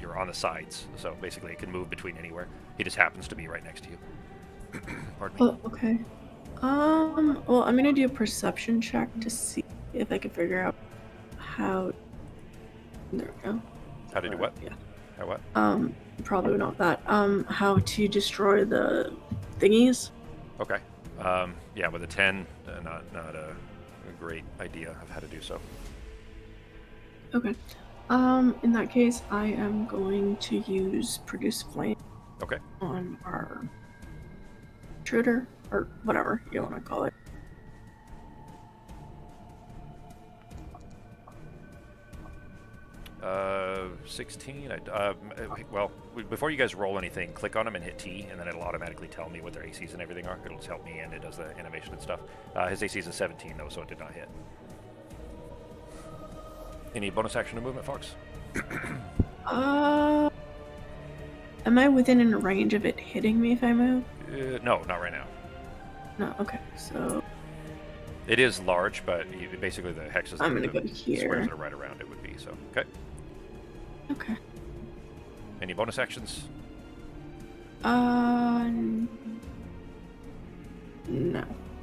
you're on the sides, so basically it can move between anywhere. He just happens to be right next to you. Pardon me. oh, okay. Well, I'm gonna do a perception check to see if I can figure out how. There we go. How to do what? Yeah. How what? Probably not that. How to destroy the thingies. Okay. Yeah, with a 10, not a great idea of how to do so. Okay. In that case, I am going to use Produce Flame Okay. on our intruder, or whatever you want to call it. Uh, 16. Well, before you guys roll anything, click on them and hit T, and then it'll automatically tell me what their ACs and everything are. It'll just help me, and it does the animation and stuff. His AC is a 17, though, so it did not hit. Any bonus action or movement, Fox? Am I within a range of it hitting me if I move? No, not right now. No, okay, so It is large, but basically the hexes I'm that gonna the go here. squares that are right around it would be, so. Okay. Okay. Any bonus actions? No.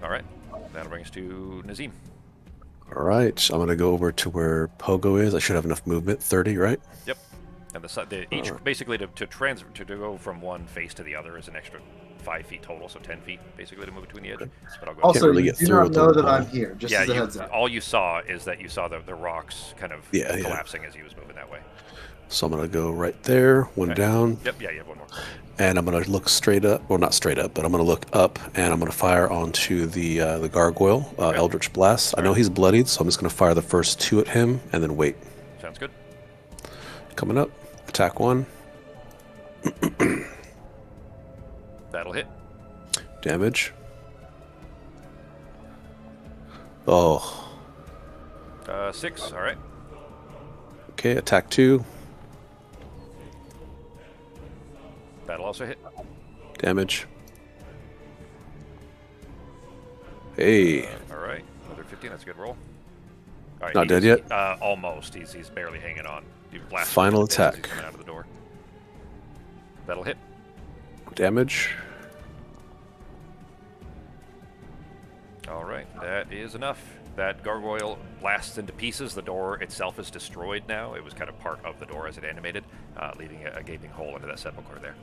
All right. That'll bring us to Nazim. All right, I'm gonna go over to where Pogo is. I should have enough movement. 30, right? Yep. And each basically to go from one face to the other is an extra 5 feet total, so 10 feet basically to move between the edge. But I'll go Also, really you get do through not with the know that wall. I'm here, just yeah, as a heads up. all you saw is that you saw the rocks kind of Yeah. collapsing as he was moving that way. So I'm gonna go right there, one Okay. down, Yep, yeah, you have one more. and I'm gonna look straight up. Well, not straight up, but I'm gonna look up, and I'm gonna fire onto the gargoyle, Eldritch Blast. I know he's bloodied, so I'm just gonna fire the first 2 at him, and then wait. Sounds good. Coming up, attack 1, That'll hit. damage. Oh, 6, all right. okay, attack 2, That'll also hit. damage. Hey, All right, another 15, that's a good roll. All right, Not dead yet? Almost, he's barely hanging on. You blast Final him to death as he's attack. coming out of the door. That'll hit. damage. All right, that is enough. That gargoyle blasts into pieces. The door itself is destroyed now. It was kind of part of the door as it animated, leaving a gaping hole into that sepulcher there.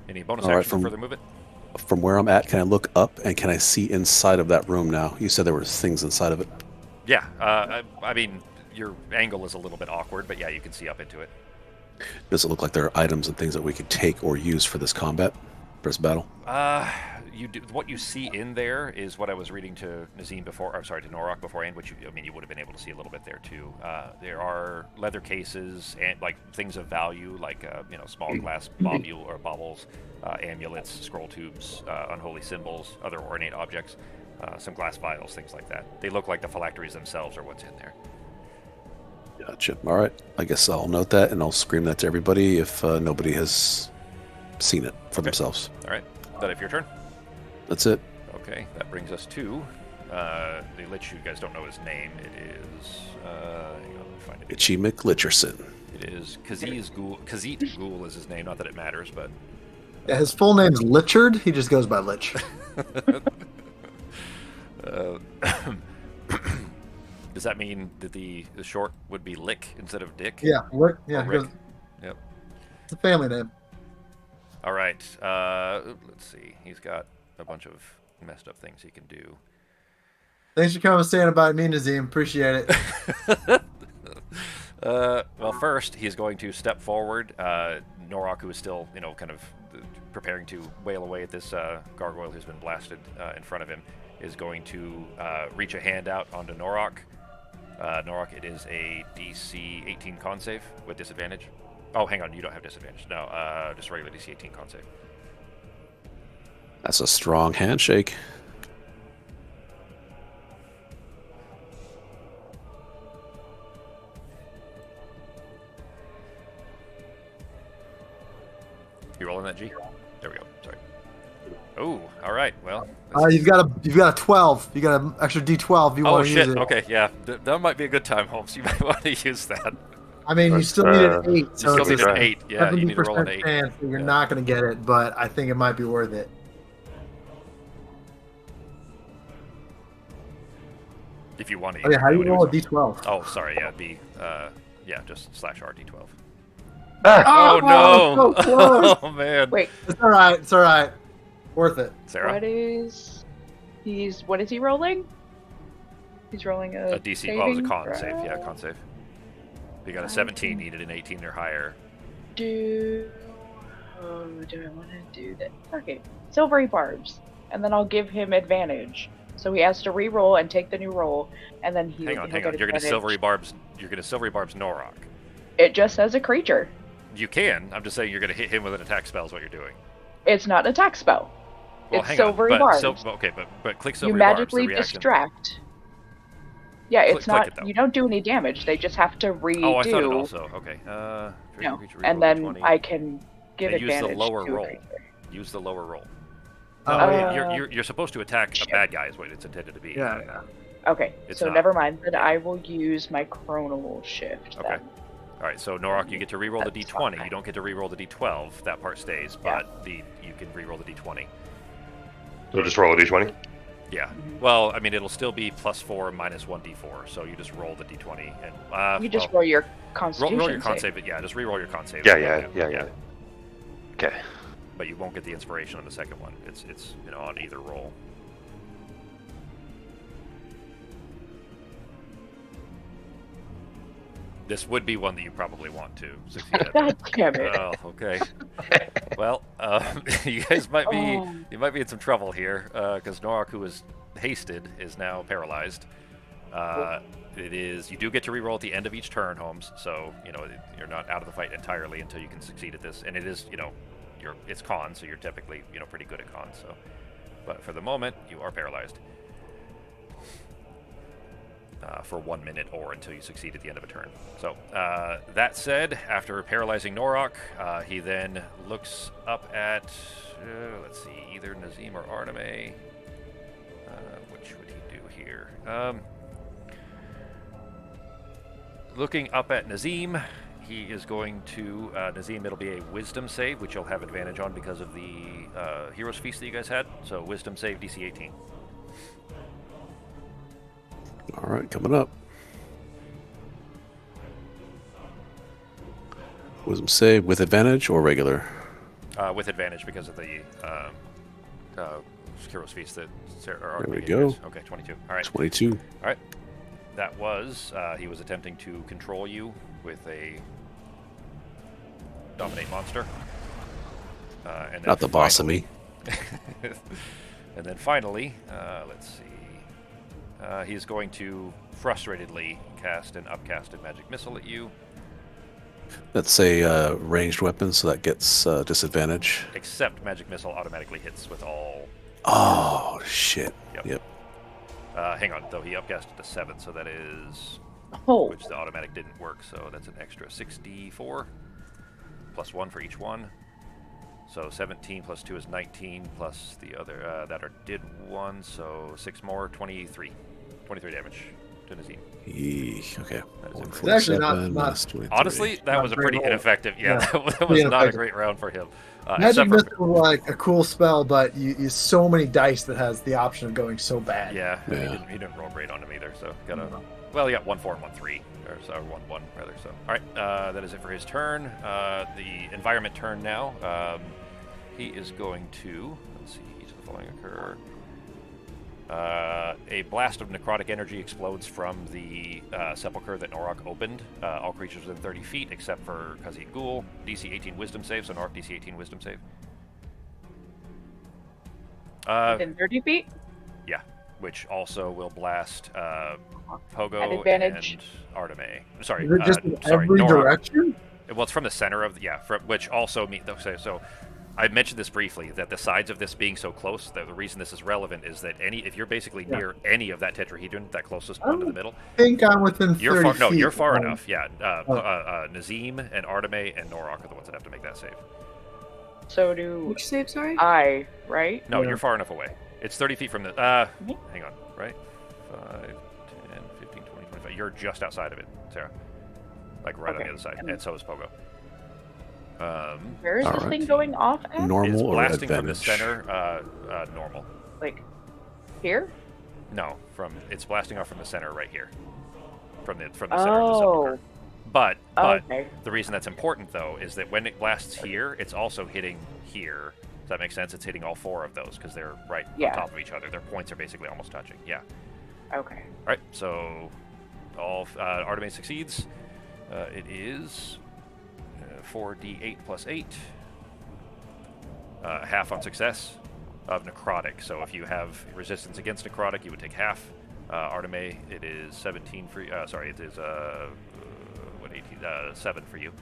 Any bonus All right, action for from- further movement? From where I'm at, can I look up and can I see inside of that room now? You said there were things inside of it. Yeah, I mean, your angle is a little bit awkward, but yeah, you can see up into it. Does it look like there are items and things that we could take or use for this combat, for this battle? You do, what you see in there is what I was reading to Nazim before, or sorry, to Norok beforehand, which you would have been able to see a little bit there too. There are leather cases and like things of value, like small glass baubles, amulets, scroll tubes, unholy symbols, other ornate objects, some glass vials, things like that. They look like the phylacteries themselves are what's in there. Gotcha. All right. I guess I'll note that and I'll scream that to everybody if nobody has seen it for themselves. All right. Is that it for your turn? That's it. Okay, that brings us to the Lich. You guys don't know his name. It is. Hang on, let me find it. Itchy McLitcherson. It is Khaziz Ghoul. Khazit Ghoul is his name. Not that it matters, but. Yeah, his full name's Lichard. He just goes by Lich. Does that mean that the short would be Lick instead of Dick? Yeah, Rick. Yeah, Rick. goes, Yep. it's a family name. All right. Let's see. He's got a bunch of messed up things he can do. Thanks for coming and saying about me, Nazim. Appreciate it. Well, first he's going to step forward. Norok, who is still, kind of preparing to wail away at this gargoyle who's been blasted in front of him, is going to reach a hand out onto Norok. Norok, it is a DC 18 con save with disadvantage. Oh, hang on, you don't have disadvantage. No, just regular DC 18 con save. That's a strong handshake. You rolling that G? There we go. Sorry. Oh, all right. Well, You've got a 12. You got an extra D12. If you oh want to shit. use it. Okay, yeah, that might be a good time, Holmes. You might want to use that. I mean, you still need an 8. You So still it's need a an 8. Yeah, you need to roll an 8. chance that you're Yeah. not going to get it, but I think it might be worth it. If you want to. Oh, yeah, how do you roll a use- D12? Oh, sorry. Yeah, B. Just /R D12. Oh, no! so close. Oh man. Wait, It's all right. It's all right. Worth it. Sarah. what is he rolling? He's rolling A DC. Well, it was a saving con save. throw? Yeah, con save. You got a 17. Needed an 18 or higher. Do I want to do that? Okay, silvery barbs, and then I'll give him advantage. So he has to re-roll and take the new roll, and then Hang on. You're gonna silvery barbs. You're gonna silvery barbs Norok. It just says a creature. You can. I'm just saying you're gonna hit him with an attack spell. Is what you're doing. It's not an attack spell. Well, It's hang silvery on. barbs. But click You silvery barbs. magically The reaction. distract. Yeah, Click- it's click not. it, though. You don't do any damage. They just have to redo. Oh, I thought it also. Okay. No, Creature, and reroll then 20. I can give And use the advantage lower to a roll. creature. Use the lower roll. Oh, No, yeah. you're supposed to attack a shit. bad guy. Is what it's intended to be. Yeah, yeah. Okay, It's so not. never mind. Then I will use my chronal shift. Okay. Then. All right, so Norok, you get to reroll the That's D20. fine. You don't get to reroll the D12. That part stays, Yeah. but you can reroll the D20. So just roll a d20. Yeah. Well, I mean, it'll still be +4 -1 D4. So you just roll the D20 and You just roll your constitution roll your con save. save. Yeah, just reroll your con save. Yeah. Okay. But you won't get the inspiration on the second one. It's on either roll. This would be one that you probably want to succeed at. God damn it. Oh, okay. Well, you guys might be Oh. you might be in some trouble here because Norok, who was hasted, is now paralyzed. You do get to reroll at the end of each turn, Holmes. So you're not out of the fight entirely until you can succeed at this. And it is it's con, so you're typically pretty good at con. So, but for the moment, you are paralyzed. For 1 minute or until you succeed at the end of a turn. So, that said, after paralyzing Norok, he then looks up at, let's see, either Nazim or Arname. Which would he do here? Looking up at Nazim, he is going to, Nazim, it'll be a wisdom save, which you'll have advantage on because of the Heroes Feast that you guys had. So, wisdom save, DC 18. All right, coming up. Wisdom save with advantage or regular? With advantage because of the Heroes Feast that Sarah. There we go. Okay, 22. All right. 22. All right. That was he was attempting to control you with a dominate monster. And then Not the boss of me. and then finally, let's see. He's going to frustratedly cast an upcasted magic missile at you. That's a ranged weapon, so that gets disadvantage. Except magic missile automatically hits with all. Oh, shit. Yep. Hang on, though he upcasted to 7, so that is. Oh. Which the automatic didn't work, so that's an extra 64. Plus 1 for each one. So 17 plus 2 is 19, plus the other did 1, so 6 more, 23. 23 damage to Nazim. Okay. It's actually not Honestly, that was a pretty roll. ineffective. Yeah, Yeah. that was not a great round for him. Magic Missile was like a cool spell, but you use so many dice that has the option of going so bad. Yeah. He didn't roll great on him either, so gotta. Well, he got 1-4 and 1-3, or 1-1 rather. So, all right, that is it for his turn. The environment turn now. He is going to. Let's see. Each of the following occur. A blast of necrotic energy explodes from the sepulcher that Norok opened. All creatures within 30 feet, except for Khazid Ghul. DC 18 Wisdom save, so Norok DC 18 Wisdom save. Within 30 feet? Yeah, which also will blast Pogo At advantage. and Arteme. Sorry, Is it just in sorry, every Norok. direction? Well, it's from the center of which also so. I mentioned this briefly, that the sides of this being so close, the reason this is relevant is that if you're basically near any of that tetrahedron, that closest one to the middle, I think I'm within 30 you're far. No, feet. you're far enough. Yeah, Nazim and Arteme and Norok are the ones that have to make that save. So do Which save, sorry? I, right? No, Yeah. you're far enough away. It's 30 feet from the. Hang on, right? 5, 10, 15, 20, 25. You're just outside of it, Sarah. Like right on the other side, and so is Pogo. Where is this Alright. thing going off at? Is Normal or blasting from the advantage? center normal? Like, here? No, it's blasting off from the center right here. From the center of the sepulcher. But Okay. the reason that's important though is that when it blasts here, it's also hitting here. Does that make sense? It's hitting all 4 of those because they're right on top of each other. Their points are basically almost touching. Yeah. Okay. All right. So all Arteme succeeds. It is 4d8 plus 8. Half on success of necrotic. So if you have resistance against necrotic, you would take half. Arteme, it is 17 for you. Sorry, it is 7 for you.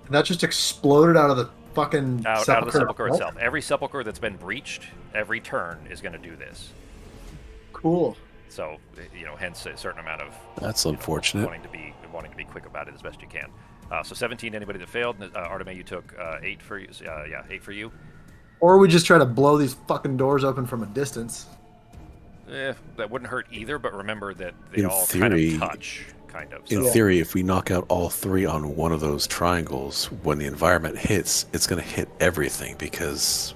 And that just exploded out of the fucking Out of the sepulcher itself? itself. Every sepulcher that's been breached, every turn is going to do this. Cool. So hence a certain amount of That's unfortunate. wanting to be quick about it as best you can. So 17. Anybody that failed, Arteme, you took 8 for you. 8 for you. Or we just try to blow these fucking doors open from a distance. That wouldn't hurt either. But remember that they In all theory- kind of touch, kind of. In So, theory, if we knock out all 3 on one of those triangles, when the environment hits, it's going to hit everything because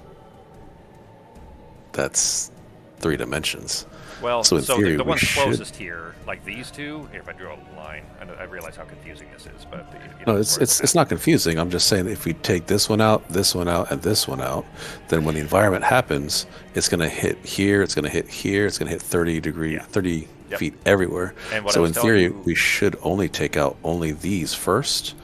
that's 3 dimensions. well, so in theory, the we ones should- closest here, like these two. If I drew a line, I realize how confusing this is, but No, it's not confusing. I'm just saying if we take this one out, and this one out, then when the environment happens, it's going to hit here, it's going to hit here, it's going to hit 30 Yep. feet everywhere. And what I So was in telling theory, you- we should only take out only these first,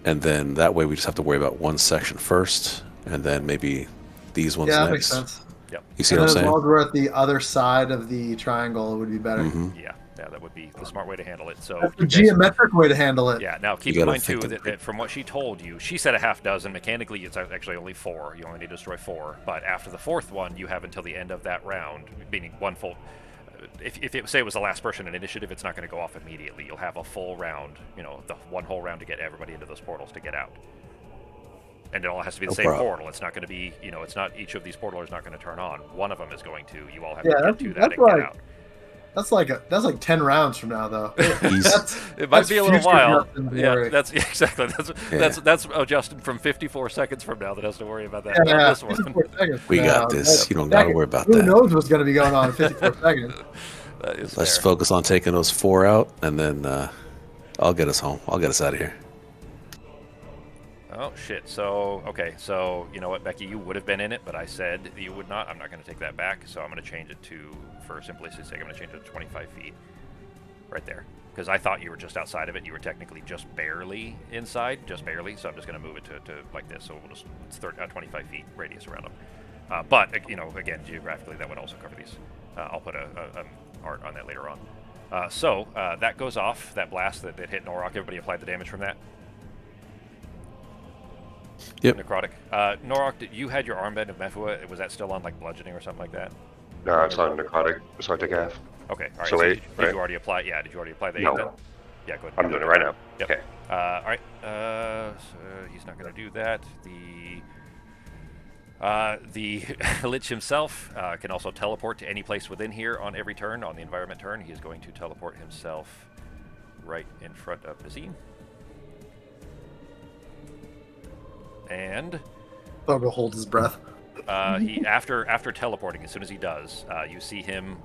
and then that way we just have to worry about one section first, and then maybe these ones Yeah, that next. makes sense. Yep. You see And what then I'm as long saying? as we're at the other side of the triangle, it would be better. Mhm. Yeah, that would be the smart way to handle it. So That's the you guys- geometric way to handle it. Yeah, now keep You in gotta mind too think that from what she told you, she said a half dozen. Mechanically, it's actually only 4. You only need to destroy 4. But after the 4th one, you have until the end of that round, meaning one full. If it say it was the last person in initiative, it's not going to go off immediately. You'll have a full round, the one whole round to get everybody into those portals to get out. And it all has to be the No same problem. portal. It's not going to be, it's not each of these portals is not going to turn on. One of them is going to. You all have Yeah, to get to that that's and get like- out. That's like 10 rounds from now, though. He's- It might That's be a little future while. Justin, Yeah, worry. that's exactly. That's Justin from 54 seconds from now that has to worry about that. Yeah, Not this one. 54 seconds We from got now. this. You don't got to worry about Who that. knows what's going to be going on in 54 seconds? That is Let's fair. focus on taking those 4 out, and then I'll get us home. I'll get us out of here. Oh shit. So okay. So you know what, Becky, you would have been in it, but I said that you would not. I'm not going to take that back. So I'm going to change it to, for simplicity's sake, I'm going to change it to 25 feet. Right there. because I thought you were just outside of it. You were technically just barely inside, just barely. So I'm just going to move it to like this. So we'll just it's 25 feet radius around them. But you know, again, geographically, that would also cover these. I'll put a art on that later on. So that goes off. That blast that hit Norok. Everybody applied the damage from that. Yep. Necrotic. Norok, you had your armband of Mephua. Was that still on like bludgeoning or something like that? No, it's on necrotic, so I take half. Okay. All right. So So eight, did right? you already apply? Yeah. Did you already apply the 8 No. then? Yeah. Go ahead. I'm doing it right now. Yep. Okay. All right. So he's not going to do that. The Lich himself can also teleport to any place within here on every turn. On the environment turn, he is going to teleport himself right in front of Nazim. And Thorgo holds his breath. he after teleporting, as soon as he does, you see him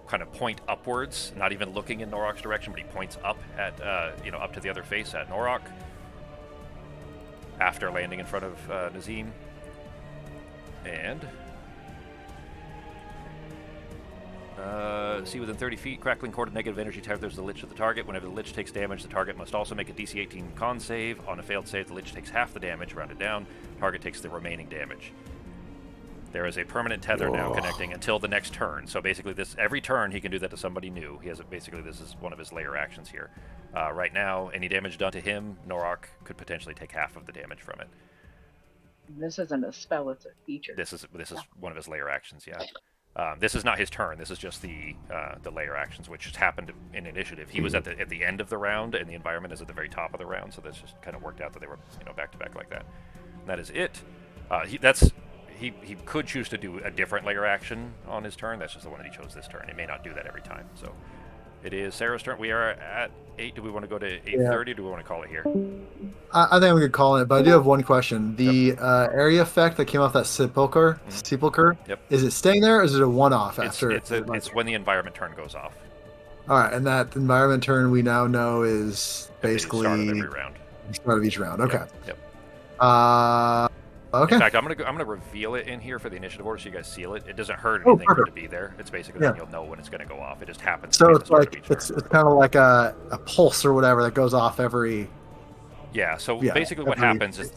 kind of point upwards, not even looking in Norok's direction, but he points up at up to the other face at Norok. After landing in front of Nazim, and see within 30 feet, crackling cord of negative energy tethers the Lich to the target. Whenever the Lich takes damage, the target must also make a DC 18 con save. On a failed save, the Lich takes half the damage, rounded down. Target takes the remaining damage. There is a permanent tether now connecting until the next turn. So basically, every turn he can do that to somebody new. He has basically this is one of his layer actions here. Right now, any damage done to him, Norok could potentially take half of the damage from it. This isn't a spell; it's a feature. This is one of his layer actions. Yeah. This is not his turn. This is just the layer actions, which has happened in initiative. He was at the end of the round, and the environment is at the very top of the round. So this just kind of worked out that they were back to back like that. And that is it. He could choose to do a different layer action on his turn. That's just the one that he chose this turn. He may not do that every time. So it is Sarah's turn. We are at 8. Do we want to go to 8:30? Yeah. Do we want to call it here? I think we could call it, but I do have one question. The area effect that came off that sepulcher, Yep. Is it staying there, or is it a one-off after? It's when the environment turn goes off. All right, and that environment turn we now know is basically start of every round. Start of each round. Okay. Yep. Okay. In fact, I'm gonna reveal it in here for the initiative order, so you guys seal it. It doesn't hurt anything for it to be there. It's basically that you'll know when it's gonna go off. It just happens. So it's like it's kind of like a pulse or whatever that goes off every. Yeah. So basically, what happens is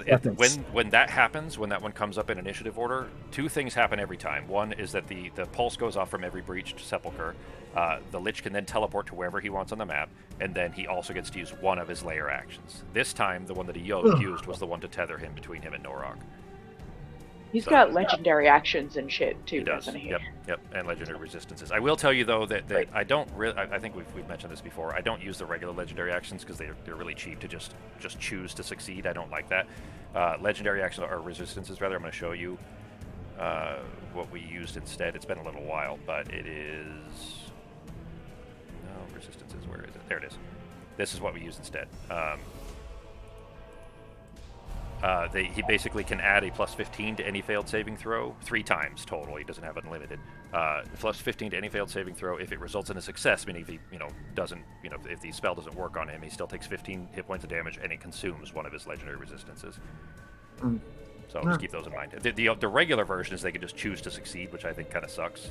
when that happens, when that one comes up in initiative order, two things happen every time. One is that the pulse goes off from every breached sepulcher. The Lich can then teleport to wherever he wants on the map, and then he also gets to use one of his layer actions. This time, the one that he used was the one to tether him between him and Norok. He's got legendary actions and shit too, he does. Doesn't he? Yep, and legendary resistances. I will tell you though that I don't really. I think we've mentioned this before. I don't use the regular legendary actions because they're really cheap to just choose to succeed. I don't like that. Legendary actions or resistances rather. I'm going to show you what we used instead. It's been a little while, but it is. No, resistances. Where is it? There it is. This is what we used instead. He basically can add a plus 15 to any failed saving throw 3 times total. He doesn't have unlimited. Plus 15 to any failed saving throw if it results in a success, meaning if he doesn't if the spell doesn't work on him, he still takes 15 hit points of damage and it consumes one of his legendary resistances. So just keep those in mind. The regular version is they can just choose to succeed, which I think kind of sucks.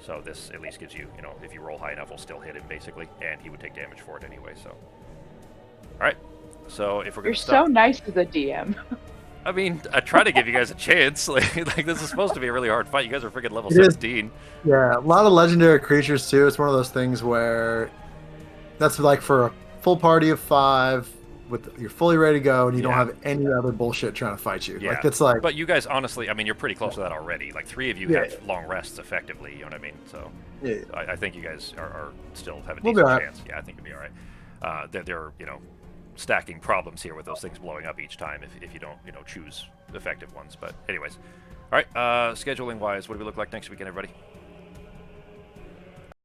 So this at least gives you if you roll high enough, we'll still hit him basically, and he would take damage for it anyway. So all right. So if we're going to stop... You're so nice to the DM. I mean, I try to give you guys a chance. Like this is supposed to be a really hard fight. You guys are freaking level 17. Yeah, a lot of legendary creatures too. It's one of those things where that's like for a full party of 5, you're fully ready to go, and you don't have any other bullshit trying to fight you. Yeah. Like it's like. But you guys, honestly, I mean, you're pretty close to that already. Like 3 of you have long rests effectively. You know what I mean? So I think you guys are still have a decent chance. Yeah, I think you'll be all right. They're stacking problems here with those things blowing up each time if you don't choose effective ones. But anyways, all right, scheduling wise, what do we look like next weekend, everybody?